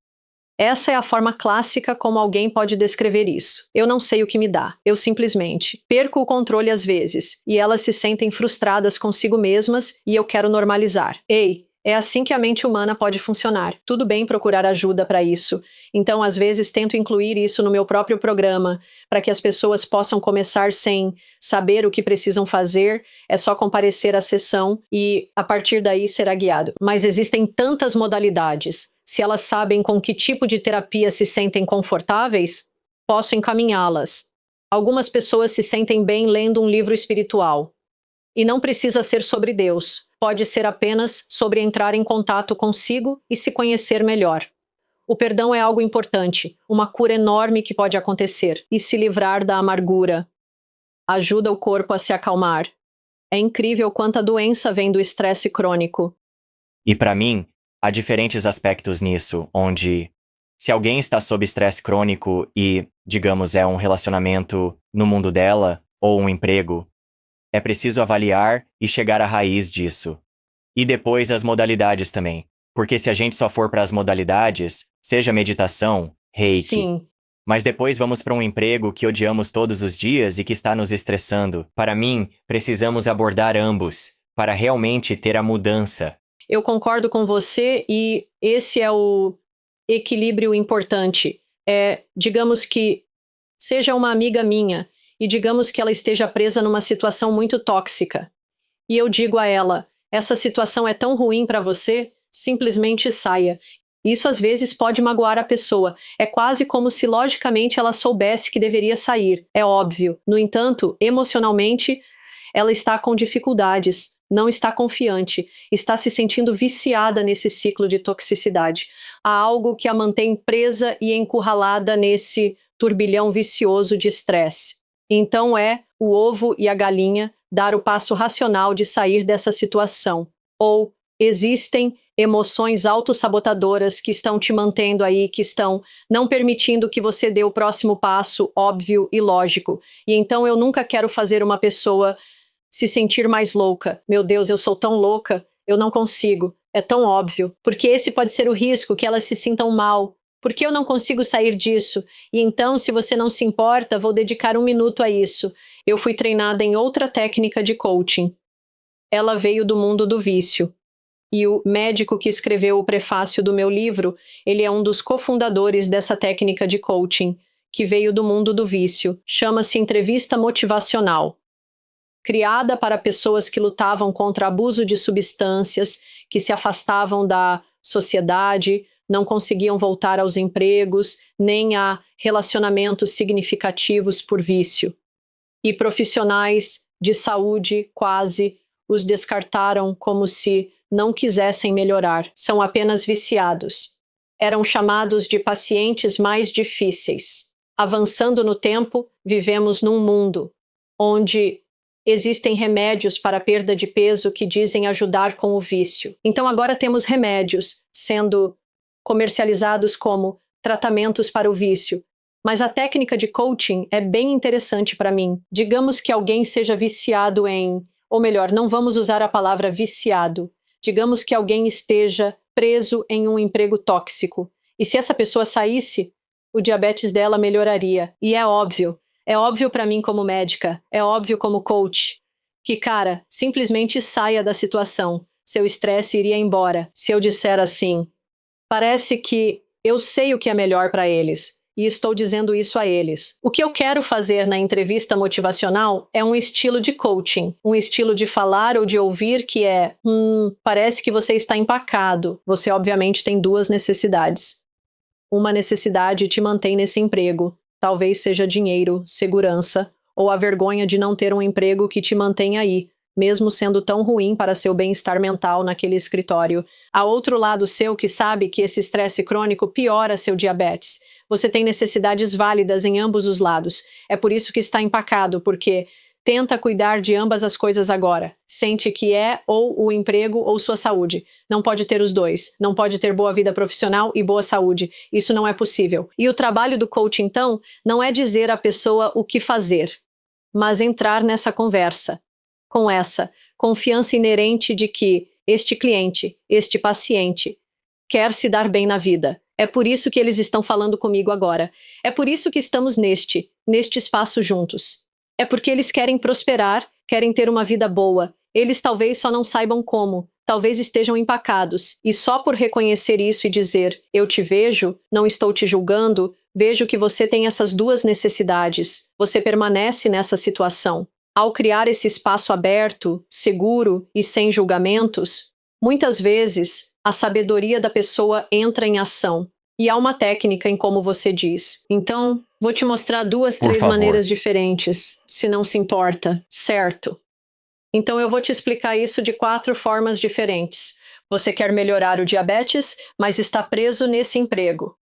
Essa é a forma clássica como alguém pode descrever isso. Eu não sei o que me dá. Eu simplesmente perco o controle às vezes, e elas se sentem frustradas consigo mesmas e eu quero normalizar. Ei, é assim que a mente humana pode funcionar. Tudo bem procurar ajuda para isso. Então, às vezes, tento incluir isso no meu próprio programa, para que as pessoas possam começar sem saber o que precisam fazer, é só comparecer à sessão e, a partir daí, será guiado. Mas existem tantas modalidades. Se elas sabem com que tipo de terapia se sentem confortáveis, posso encaminhá-las. Algumas pessoas se sentem bem lendo um livro espiritual. E não precisa ser sobre Deus. Pode ser apenas sobre entrar em contato consigo e se conhecer melhor. O perdão é algo importante, uma cura enorme que pode acontecer, e se livrar da amargura. Ajuda o corpo a se acalmar. É incrível quanta doença vem do estresse crônico. E para mim, há diferentes aspectos nisso, onde, se alguém está sob estresse crônico e, digamos, é um relacionamento no mundo dela, ou um emprego, é preciso avaliar e chegar à raiz disso. E depois as modalidades também. Porque se a gente só for para as modalidades, seja meditação, reiki, Sim, Mas depois vamos para um emprego que odiamos todos os dias e que está nos estressando. Para mim, precisamos abordar ambos, para realmente ter a mudança. Eu concordo com você e esse é o equilíbrio importante. Digamos que seja uma amiga minha e digamos que ela esteja presa numa situação muito tóxica. E eu digo a ela, essa situação é tão ruim para você, simplesmente saia. Isso às vezes pode magoar a pessoa. É quase como se logicamente ela soubesse que deveria sair. É óbvio. No entanto, emocionalmente, ela está com dificuldades, não está confiante, está se sentindo viciada nesse ciclo de toxicidade. Há algo que a mantém presa e encurralada nesse turbilhão vicioso de estresse. Então é o ovo e a galinha dar o passo racional de sair dessa situação. Ou existem emoções autossabotadoras que estão te mantendo aí, que estão não permitindo que você dê o próximo passo óbvio e lógico. E então eu nunca quero fazer uma pessoa se sentir mais louca. Meu Deus, eu sou tão louca, eu não consigo. É tão óbvio. Porque esse pode ser o risco, que elas se sintam mal. Porque eu não consigo sair disso. E então, se você não se importa, vou dedicar 1 minuto a isso. Eu fui treinada em outra técnica de coaching. Ela veio do mundo do vício. E o médico que escreveu o prefácio do meu livro, ele é um dos cofundadores dessa técnica de coaching, que veio do mundo do vício. Chama-se entrevista motivacional. Criada para pessoas que lutavam contra abuso de substâncias, que se afastavam da sociedade, não conseguiam voltar aos empregos, nem a relacionamentos significativos por vício. E profissionais de saúde quase os descartaram como se não quisessem melhorar, são apenas viciados. Eram chamados de pacientes mais difíceis. Avançando no tempo, vivemos num mundo onde existem remédios para perda de peso que dizem ajudar com o vício. Então agora temos remédios sendo comercializados como tratamentos para o vício. Mas a técnica de coaching é bem interessante para mim. Digamos que alguém seja viciado em, ou melhor, não vamos usar a palavra viciado. Digamos que alguém esteja preso em um emprego tóxico. E se essa pessoa saísse, o diabetes dela melhoraria. E é óbvio para mim como médica, é óbvio como coach, que, cara, simplesmente saia da situação. Seu estresse iria embora. Se eu disser assim, parece que eu sei o que é melhor para eles. E estou dizendo isso a eles. O que eu quero fazer na entrevista motivacional é um estilo de coaching, um estilo de falar ou de ouvir que é, parece que você está empacado. Você obviamente tem 2 necessidades. Uma necessidade te mantém nesse emprego. Talvez seja dinheiro, segurança, ou a vergonha de não ter um emprego que te mantém aí, mesmo sendo tão ruim para seu bem-estar mental naquele escritório. Há outro lado seu que sabe que esse estresse crônico piora seu diabetes. Você tem necessidades válidas em ambos os lados. É por isso que está empacado, porque tenta cuidar de ambas as coisas agora. Sente que é ou o emprego ou sua saúde. Não pode ter os dois. Não pode ter boa vida profissional e boa saúde. Isso não é possível. E o trabalho do coach, então, não é dizer à pessoa o que fazer, mas entrar nessa conversa, com essa confiança inerente de que este cliente, este paciente, quer se dar bem na vida. É por isso que eles estão falando comigo agora. É por isso que estamos neste espaço juntos. É porque eles querem prosperar, querem ter uma vida boa. Eles talvez só não saibam como, talvez estejam empacados. E só por reconhecer isso e dizer, eu te vejo, não estou te julgando, vejo que você tem essas 2 necessidades. Você permanece nessa situação. Ao criar esse espaço aberto, seguro e sem julgamentos, muitas vezes a sabedoria da pessoa entra em ação. E há uma técnica em como você diz. Então, vou te mostrar 2, 3 maneiras diferentes, se não se importa, certo? Então eu vou te explicar isso de 4 formas diferentes. Você quer melhorar o diabetes, mas está preso nesse emprego.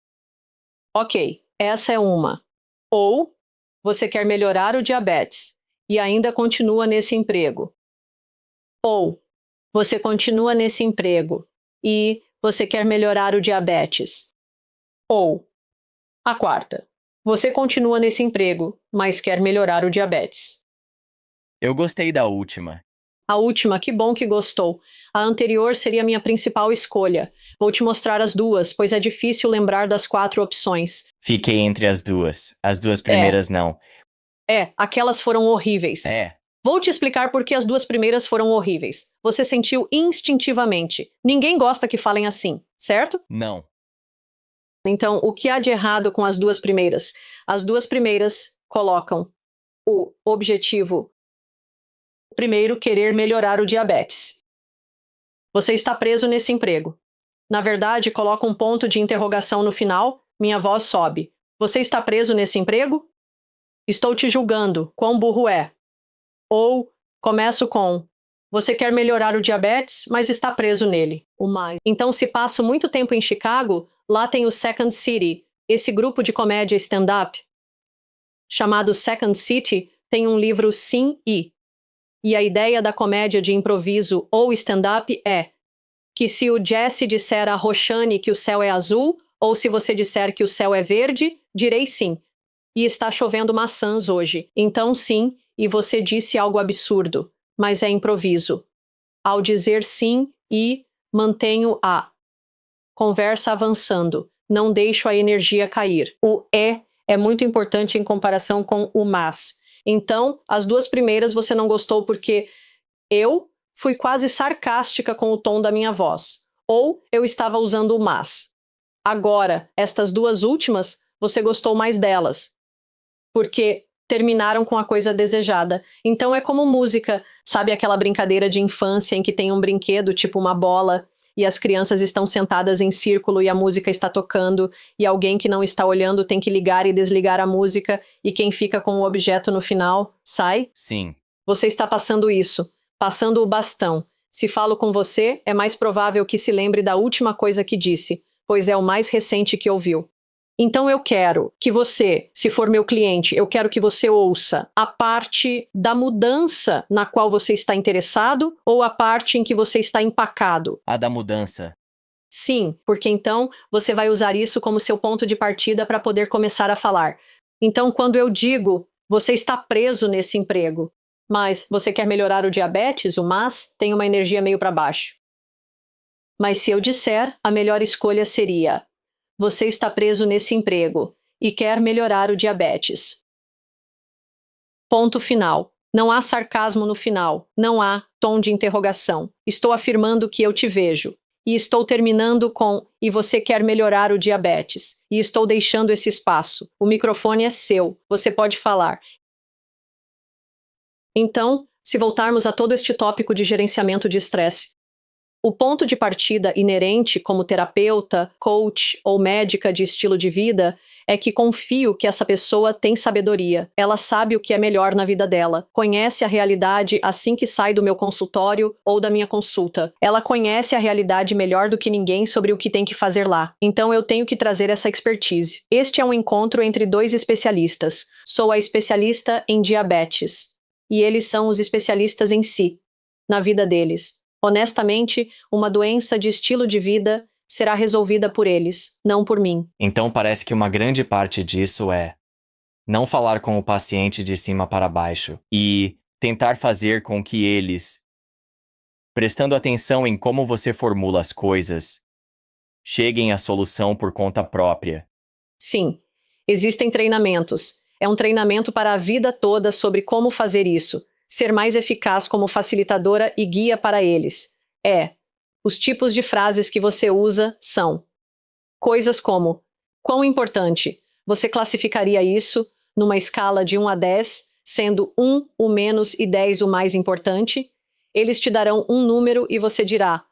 Ok, essa é uma. Ou você quer melhorar o diabetes e ainda continua nesse emprego. Ou você continua nesse emprego e você quer melhorar o diabetes. Ou a 4ª. Você continua nesse emprego, mas quer melhorar o diabetes. Eu gostei da última. A última, que bom que gostou. A anterior seria minha principal escolha. Vou te mostrar as duas, pois é difícil lembrar das 4 opções. Fiquei entre as duas. As duas primeiras não. Aquelas foram horríveis. Vou te explicar por que as 2 primeiras foram horríveis. Você sentiu instintivamente. Ninguém gosta que falem assim, certo? Não. Então, o que há de errado com as 2 primeiras? As 2 primeiras colocam o objetivo primeiro, querer melhorar o diabetes. Você está preso nesse emprego. Na verdade, coloca um ponto de interrogação no final, minha voz sobe. Você está preso nesse emprego? Estou te julgando, quão burro é. Ou começo com, você quer melhorar o diabetes, mas está preso nele. O mais. Então, se passo muito tempo em Chicago, lá tem o Second City, esse grupo de comédia stand-up, chamado Second City, tem um livro Sim e a ideia da comédia de improviso ou stand-up é que se o Jesse disser a Roxane que o céu é azul, ou se você disser que o céu é verde, direi sim. E está chovendo maçãs hoje, então sim, e você disse algo absurdo, mas é improviso. Ao dizer sim mantenho a conversa avançando, não deixo a energia cair. O é muito importante em comparação com o mas. Então, as 2 primeiras você não gostou porque eu fui quase sarcástica com o tom da minha voz, ou eu estava usando o mas. Agora, estas 2 últimas, você gostou mais delas, porque terminaram com a coisa desejada. Então é como música, sabe aquela brincadeira de infância em que tem um brinquedo, tipo uma bola, e as crianças estão sentadas em círculo e a música está tocando, e alguém que não está olhando tem que ligar e desligar a música, e quem fica com o objeto no final, sai? Sim. Você está passando isso, passando o bastão. Se falo com você, é mais provável que se lembre da última coisa que disse, pois é o mais recente que ouviu. Então eu quero que você, se for meu cliente, eu quero que você ouça a parte da mudança na qual você está interessado ou a parte em que você está empacado. A da mudança. Sim, porque então você vai usar isso como seu ponto de partida para poder começar a falar. Então, quando eu digo, você está preso nesse emprego, mas você quer melhorar o diabetes, o mas tem uma energia meio para baixo. Mas se eu disser, a melhor escolha seria: você está preso nesse emprego e quer melhorar o diabetes. Ponto final. Não há sarcasmo no final, não há tom de interrogação. Estou afirmando que eu te vejo. E estou terminando com, e você quer melhorar o diabetes. E estou deixando esse espaço. O microfone é seu, você pode falar. Então, se voltarmos a todo este tópico de gerenciamento de estresse, o ponto de partida inerente como terapeuta, coach ou médica de estilo de vida é que confio que essa pessoa tem sabedoria. Ela sabe o que é melhor na vida dela. Conhece a realidade assim que sai do meu consultório ou da minha consulta. Ela conhece a realidade melhor do que ninguém sobre o que tem que fazer lá. Então eu tenho que trazer essa expertise. Este é um encontro entre 2 especialistas. Sou a especialista em diabetes. E eles são os especialistas em si, na vida deles. Honestamente, uma doença de estilo de vida será resolvida por eles, não por mim. Então parece que uma grande parte disso é não falar com o paciente de cima para baixo e tentar fazer com que eles, prestando atenção em como você formula as coisas, cheguem à solução por conta própria. Sim, existem treinamentos. É um treinamento para a vida toda sobre como fazer isso. Ser mais eficaz como facilitadora e guia para eles. Os tipos de frases que você usa são coisas como: quão importante? Você classificaria isso numa escala de 1 a 10, sendo 1 o menos e 10 o mais importante? Eles te darão um número e você dirá: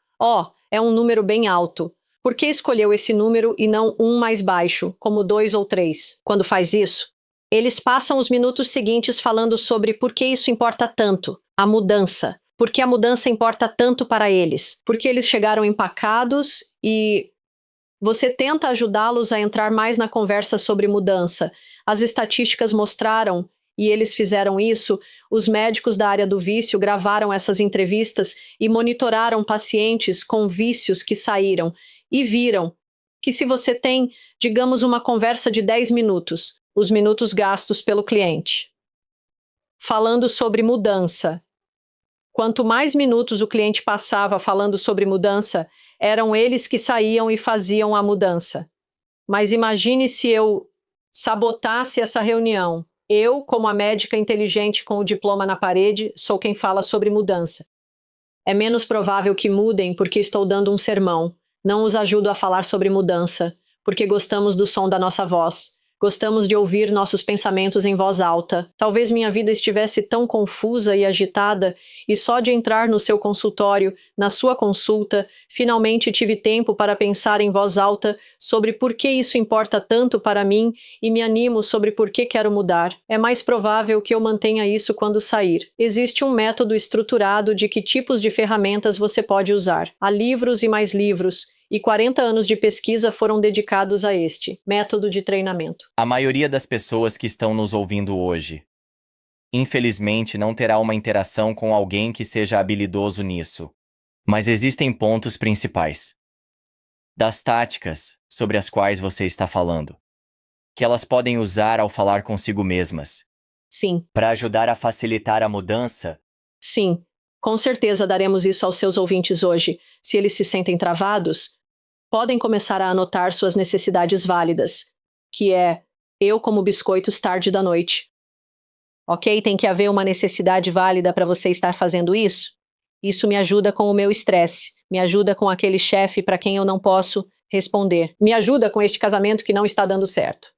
é um número bem alto. Por que escolheu esse número e não um mais baixo, como 2 ou 3? Quando faz isso, eles passam os minutos seguintes falando sobre por que isso importa tanto, a mudança. Por que a mudança importa tanto para eles? Porque eles chegaram empacados e você tenta ajudá-los a entrar mais na conversa sobre mudança. As estatísticas mostraram, e eles fizeram isso, os médicos da área do vício gravaram essas entrevistas e monitoraram pacientes com vícios que saíram e viram que se você tem, digamos, uma conversa de 10 minutos, os minutos gastos pelo cliente, falando sobre mudança. Quanto mais minutos o cliente passava falando sobre mudança, Eram eles que saíam e faziam a mudança. Mas imagine se eu sabotasse essa reunião. Eu, como a médica inteligente com o diploma na parede, sou quem fala sobre mudança. É menos provável que mudem porque estou dando um sermão. Não os ajudo a falar sobre mudança, porque gostamos do som da nossa voz. Gostamos de ouvir nossos pensamentos em voz alta. Talvez minha vida estivesse tão confusa e agitada, e só de entrar no seu consultório, na sua consulta, finalmente tive tempo para pensar em voz alta sobre por que isso importa tanto para mim e me animo sobre por que quero mudar. É mais provável que eu mantenha isso quando sair. Existe um método estruturado de que tipos de ferramentas você pode usar. Há livros e mais livros. E 40 anos de pesquisa foram dedicados a este método de treinamento. A maioria das pessoas que estão nos ouvindo hoje, infelizmente, não terá uma interação com alguém que seja habilidoso nisso. Mas existem pontos principais das táticas sobre as quais você está falando, que elas podem usar ao falar consigo mesmas. Sim. Para ajudar a facilitar a mudança. Sim. Com certeza daremos isso aos seus ouvintes hoje. Se eles se sentem travados, podem começar a anotar suas necessidades válidas, que é eu como biscoitos tarde da noite. Ok? Tem que haver uma necessidade válida para você estar fazendo isso? Isso me ajuda com o meu estresse, me ajuda com aquele chefe para quem eu não posso responder, me ajuda com este casamento que não está dando certo.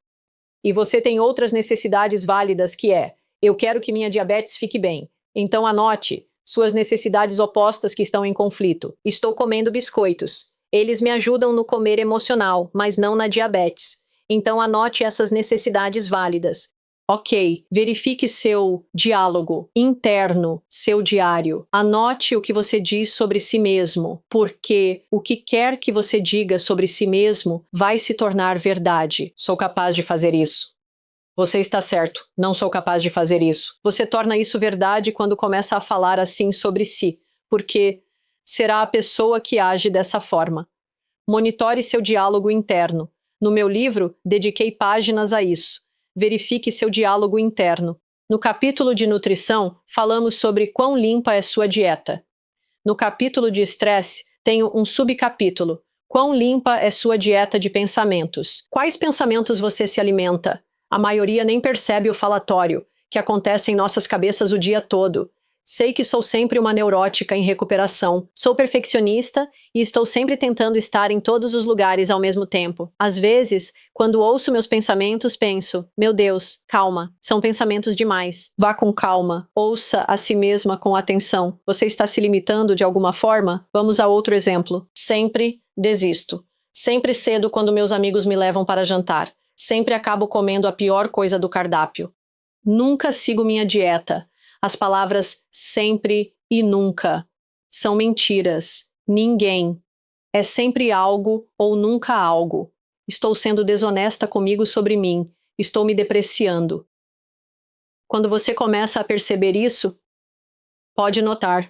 E você tem outras necessidades válidas que é eu quero que minha diabetes fique bem. Então anote suas necessidades opostas que estão em conflito. Estou comendo biscoitos. Eles me ajudam no comer emocional, mas não na diabetes. Então anote essas necessidades válidas. Ok, verifique seu diálogo interno, seu diário. Anote o que você diz sobre si mesmo, porque o que quer que você diga sobre si mesmo vai se tornar verdade. Sou capaz de fazer isso. Você está certo, não sou capaz de fazer isso. Você torna isso verdade quando começa a falar assim sobre si, porque será a pessoa que age dessa forma. Monitore seu diálogo interno. No meu livro, dediquei páginas a isso. Verifique seu diálogo interno. No capítulo de nutrição, falamos sobre quão limpa é sua dieta. No capítulo de estresse, tenho um subcapítulo. Quão limpa é sua dieta de pensamentos? Quais pensamentos você se alimenta? A maioria nem percebe o falatório, que acontece em nossas cabeças o dia todo. Sei que sou sempre uma neurótica em recuperação. Sou perfeccionista e estou sempre tentando estar em todos os lugares ao mesmo tempo. Às vezes, quando ouço meus pensamentos, penso, meu Deus, calma, são pensamentos demais. Vá com calma, ouça a si mesma com atenção. Você está se limitando de alguma forma? Vamos a outro exemplo. Sempre desisto. Sempre cedo quando meus amigos me levam para jantar. Sempre acabo comendo a pior coisa do cardápio. Nunca sigo minha dieta. As palavras sempre e nunca são mentiras. Ninguém. É sempre algo ou nunca algo. Estou sendo desonesta comigo sobre mim. Estou me depreciando. Quando você começa a perceber isso, pode notar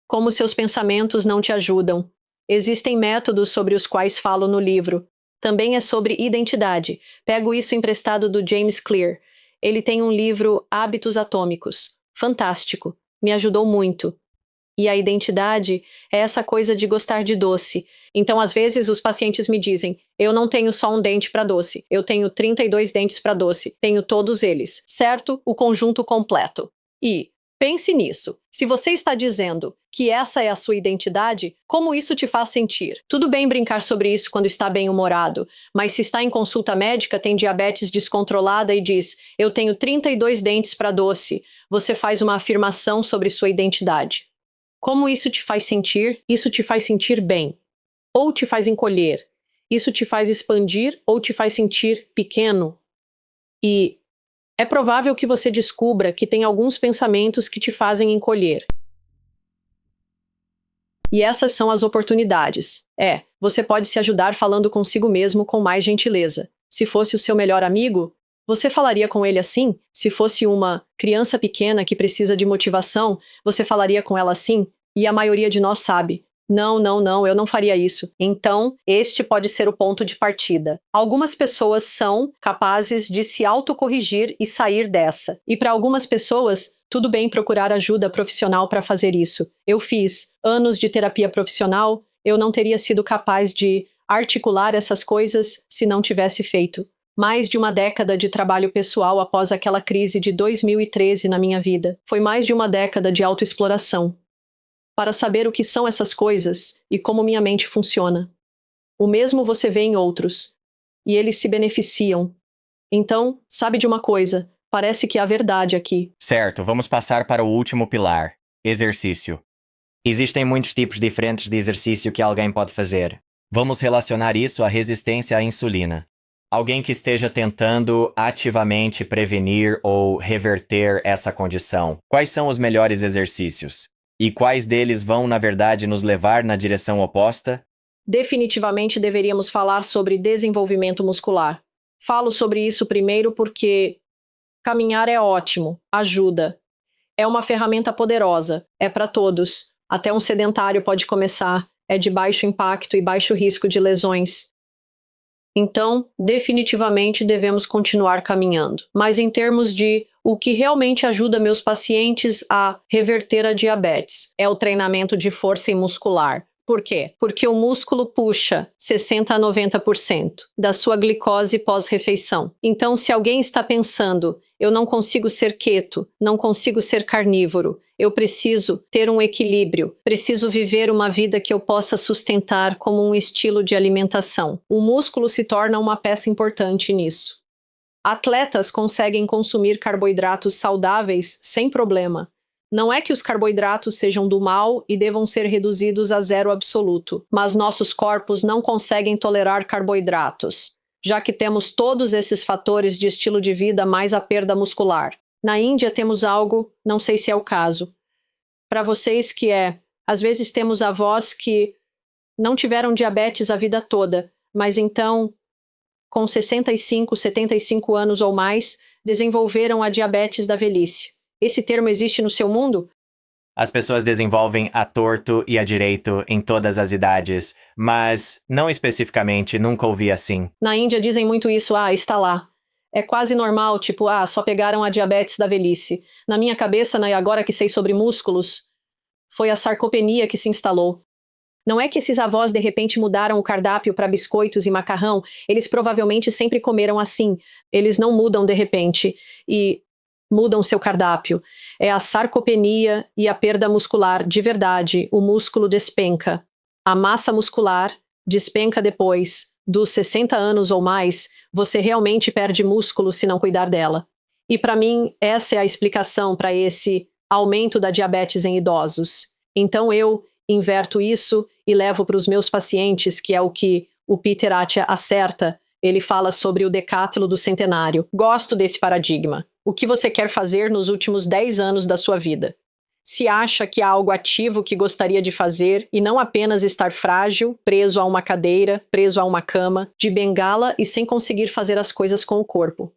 como seus pensamentos não te ajudam. Existem métodos sobre os quais falo no livro. Também é sobre identidade. Pego isso emprestado do James Clear. Ele tem um livro Hábitos Atômicos. Fantástico. Me ajudou muito. E a identidade é essa coisa de gostar de doce. Então, às vezes, os pacientes me dizem, eu não tenho só um dente para doce, eu tenho 32 dentes para doce, tenho todos eles, certo? O conjunto completo. E, pense nisso, se você está dizendo que essa é a sua identidade, como isso te faz sentir? Tudo bem brincar sobre isso quando está bem-humorado, mas se está em consulta médica, tem diabetes descontrolada e diz, eu tenho 32 dentes para doce, você faz uma afirmação sobre sua identidade. Como isso te faz sentir? Isso te faz sentir bem. Ou te faz encolher. Isso te faz expandir ou te faz sentir pequeno. E é provável que você descubra que tem alguns pensamentos que te fazem encolher. E essas são as oportunidades. Você pode se ajudar falando consigo mesmo com mais gentileza. Se fosse o seu melhor amigo, você falaria com ele assim? Se fosse uma criança pequena que precisa de motivação, você falaria com ela assim? E a maioria de nós sabe. Não, eu não faria isso. Então, este pode ser o ponto de partida. Algumas pessoas são capazes de se autocorrigir e sair dessa. E para algumas pessoas, tudo bem procurar ajuda profissional para fazer isso. Eu fiz anos de terapia profissional Eu não teria sido capaz de articular essas coisas se não tivesse feito. Mais de uma década de trabalho pessoal após aquela crise de 2013 na minha vida. Foi mais de uma década de autoexploração. Para saber o que são essas coisas e como minha mente funciona. O mesmo você vê em outros. E eles se beneficiam. Então, sabe de uma coisa? Parece que há verdade aqui. Certo, vamos passar para o último pilar: exercício. Existem muitos tipos diferentes de exercício que alguém pode fazer. Vamos relacionar isso à resistência à insulina. Alguém que esteja tentando ativamente prevenir ou reverter essa condição. Quais são os melhores exercícios? E quais deles vão, na verdade, nos levar na direção oposta? Definitivamente deveríamos falar sobre desenvolvimento muscular. Falo sobre isso primeiro porque caminhar é ótimo, ajuda. É uma ferramenta poderosa, é para todos. Até um sedentário pode começar, é de baixo impacto e baixo risco de lesões. Então, definitivamente devemos continuar caminhando. Mas em termos de o que realmente ajuda meus pacientes a reverter a diabetes, é o treinamento de força e muscular. Por quê? Porque o músculo puxa 60 a 90% da sua glicose pós-refeição. Então, se alguém está pensando, eu não consigo ser keto, não consigo ser carnívoro, eu preciso ter um equilíbrio, preciso viver uma vida que eu possa sustentar como um estilo de alimentação. O músculo se torna uma peça importante nisso. Atletas conseguem consumir carboidratos saudáveis sem problema. Não é que os carboidratos sejam do mal e devam ser reduzidos a zero absoluto, mas nossos corpos não conseguem tolerar carboidratos, já que temos todos esses fatores de estilo de vida mais a perda muscular. Na Índia temos algo, não sei se é o caso, para vocês que às vezes temos avós que não tiveram diabetes a vida toda, mas então, com 65, 75 anos ou mais, desenvolveram a diabetes da velhice. Esse termo existe no seu mundo? As pessoas desenvolvem a torto e a direito em todas as idades, mas não especificamente, nunca ouvi assim. Na Índia dizem muito isso, está lá. É quase normal, tipo, só pegaram a diabetes da velhice. Na minha cabeça, e agora que sei sobre músculos, foi a sarcopenia que se instalou. Não é que esses avós de repente mudaram o cardápio para biscoitos e macarrão, eles provavelmente sempre comeram assim. Eles não mudam de repente e mudam seu cardápio. É a sarcopenia e a perda muscular. De verdade, o músculo despenca. A massa muscular despenca depois dos 60 anos ou mais. Você realmente perde músculo se não cuidar dela. E para mim, essa é a explicação para esse aumento da diabetes em idosos. Então eu inverto isso e levo para os meus pacientes, que é o que o Peter Attia acerta. Ele fala sobre o decátulo do centenário. Gosto desse paradigma. O que você quer fazer nos últimos 10 anos da sua vida? Se acha que há algo ativo que gostaria de fazer e não apenas estar frágil, preso a uma cadeira, preso a uma cama, de bengala e sem conseguir fazer as coisas com o corpo.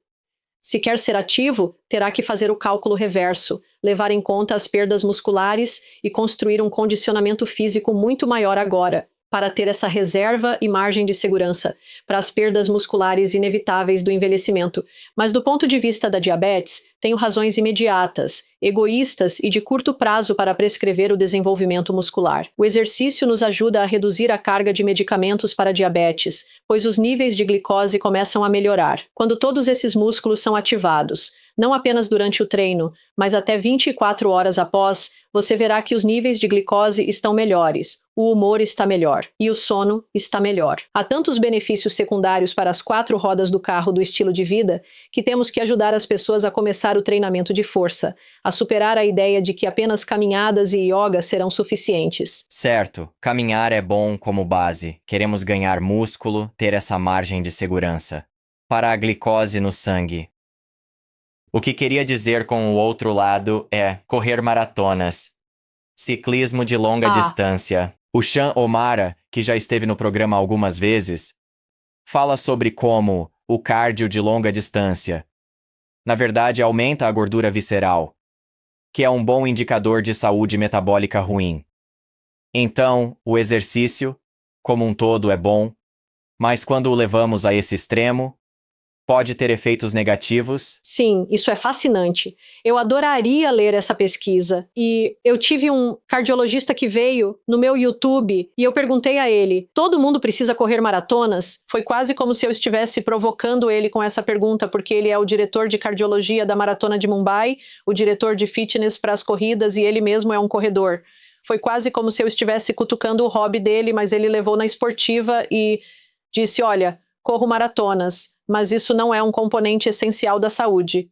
Se quer ser ativo, terá que fazer o cálculo reverso, levar em conta as perdas musculares e construir um condicionamento físico muito maior agora, para ter essa reserva e margem de segurança para as perdas musculares inevitáveis do envelhecimento. Mas do ponto de vista da diabetes, tenho razões imediatas, egoístas e de curto prazo para prescrever o desenvolvimento muscular. O exercício nos ajuda a reduzir a carga de medicamentos para diabetes, pois os níveis de glicose começam a melhorar quando todos esses músculos são ativados. Não apenas durante o treino, mas até 24 horas após, você verá que os níveis de glicose estão melhores, o humor está melhor e o sono está melhor. Há tantos benefícios secundários para as 4 rodas do carro do estilo de vida que temos que ajudar as pessoas a começar o treinamento de força, a superar a ideia de que apenas caminhadas e yoga serão suficientes. Certo, caminhar é bom como base. Queremos ganhar músculo, ter essa margem de segurança. Para a glicose no sangue. O que queria dizer com o outro lado é correr maratonas. Ciclismo de longa distância. O Sean O'Mara, que já esteve no programa algumas vezes, fala sobre como o cardio de longa distância, na verdade, aumenta a gordura visceral, que é um bom indicador de saúde metabólica ruim. Então, o exercício, como um todo, é bom, mas quando o levamos a esse extremo, Pode ter efeitos negativos? Sim, isso é fascinante. Eu adoraria ler essa pesquisa. E eu tive um cardiologista que veio no meu YouTube e eu perguntei a ele: todo mundo precisa correr maratonas? Foi quase como se eu estivesse provocando ele com essa pergunta, porque ele é o diretor de cardiologia da Maratona de Mumbai, o diretor de fitness para as corridas e ele mesmo é um corredor. Foi quase como se eu estivesse cutucando o hobby dele, mas ele levou na esportiva e disse: olha, corro maratonas, mas isso não é um componente essencial da saúde.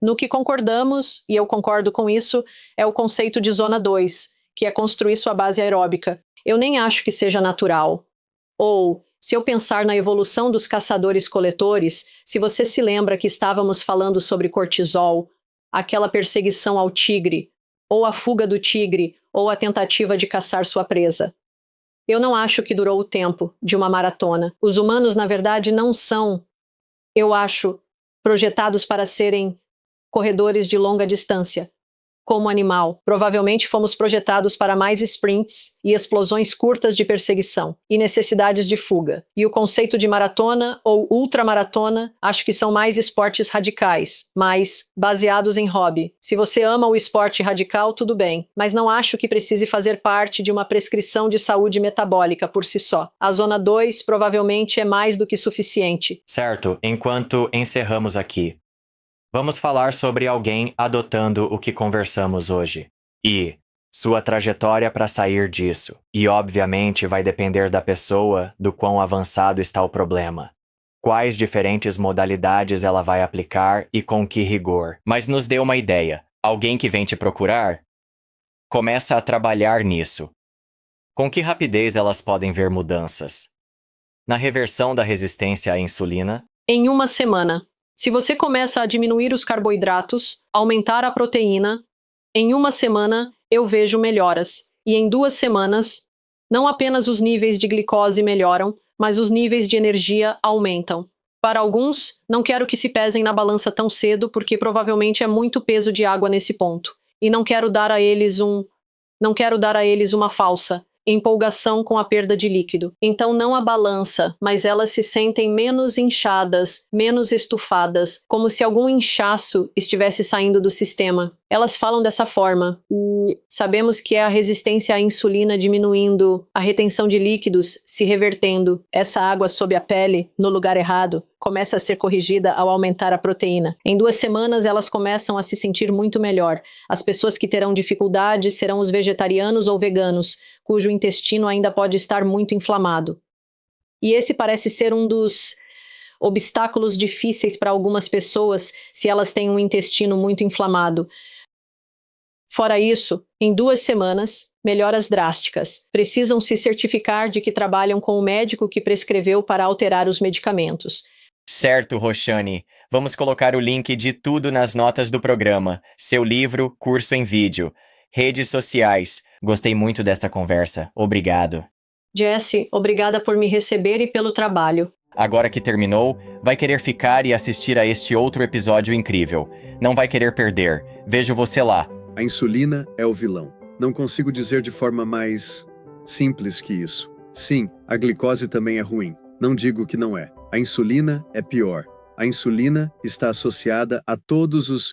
No que concordamos, e eu concordo com isso, é o conceito de zona 2, que é construir sua base aeróbica. Eu nem acho que seja natural. Ou, se eu pensar na evolução dos caçadores-coletores, se você se lembra que estávamos falando sobre cortisol, aquela perseguição ao tigre, ou a fuga do tigre, ou a tentativa de caçar sua presa. Eu não acho que durou o tempo de uma maratona. Os humanos, na verdade, não são, eu acho, projetados para serem corredores de longa distância. Como animal, provavelmente fomos projetados para mais sprints e explosões curtas de perseguição e necessidades de fuga. E o conceito de maratona ou ultramaratona, acho que são mais esportes radicais, mais baseados em hobby. Se você ama o esporte radical, tudo bem, mas não acho que precise fazer parte de uma prescrição de saúde metabólica por si só. A zona 2 provavelmente é mais do que suficiente. Certo, enquanto encerramos aqui, vamos falar sobre alguém adotando o que conversamos hoje. E sua trajetória para sair disso. E obviamente vai depender da pessoa, do quão avançado está o problema. Quais diferentes modalidades ela vai aplicar e com que rigor. Mas nos dê uma ideia. Alguém que vem te procurar? Começa a trabalhar nisso. Com que rapidez elas podem ver mudanças? Na reversão da resistência à insulina? Em uma semana. Se você começa a diminuir os carboidratos, aumentar a proteína, em uma semana eu vejo melhoras. E em 2 semanas, não apenas os níveis de glicose melhoram, mas os níveis de energia aumentam. Para alguns, não quero que se pesem na balança tão cedo, porque provavelmente é muito peso de água nesse ponto. E não quero dar a eles uma falsa empolgação com a perda de líquido. Então não a balança, mas elas se sentem menos inchadas, menos estufadas, como se algum inchaço estivesse saindo do sistema. Elas falam dessa forma. E sabemos que é a resistência à insulina diminuindo, a retenção de líquidos se revertendo. Essa água sob a pele, no lugar errado, começa a ser corrigida ao aumentar a proteína. Em 2 semanas, elas começam a se sentir muito melhor. As pessoas que terão dificuldade serão os vegetarianos ou veganos, cujo intestino ainda pode estar muito inflamado. E esse parece ser um dos obstáculos difíceis para algumas pessoas se elas têm um intestino muito inflamado. Fora isso, em 2 semanas, melhoras drásticas. Precisam se certificar de que trabalham com o médico que prescreveu para alterar os medicamentos. Certo, Roxane. Vamos colocar o link de tudo nas notas do programa. Seu livro, curso em vídeo. Redes sociais. Gostei muito desta conversa. Obrigado. Jesse, obrigada por me receber e pelo trabalho. Agora que terminou, vai querer ficar e assistir a este outro episódio incrível. Não vai querer perder. Vejo você lá. A insulina é o vilão. Não consigo dizer de forma mais simples que isso. Sim, a glicose também é ruim. Não digo que não é. A insulina é pior. A insulina está associada a todos os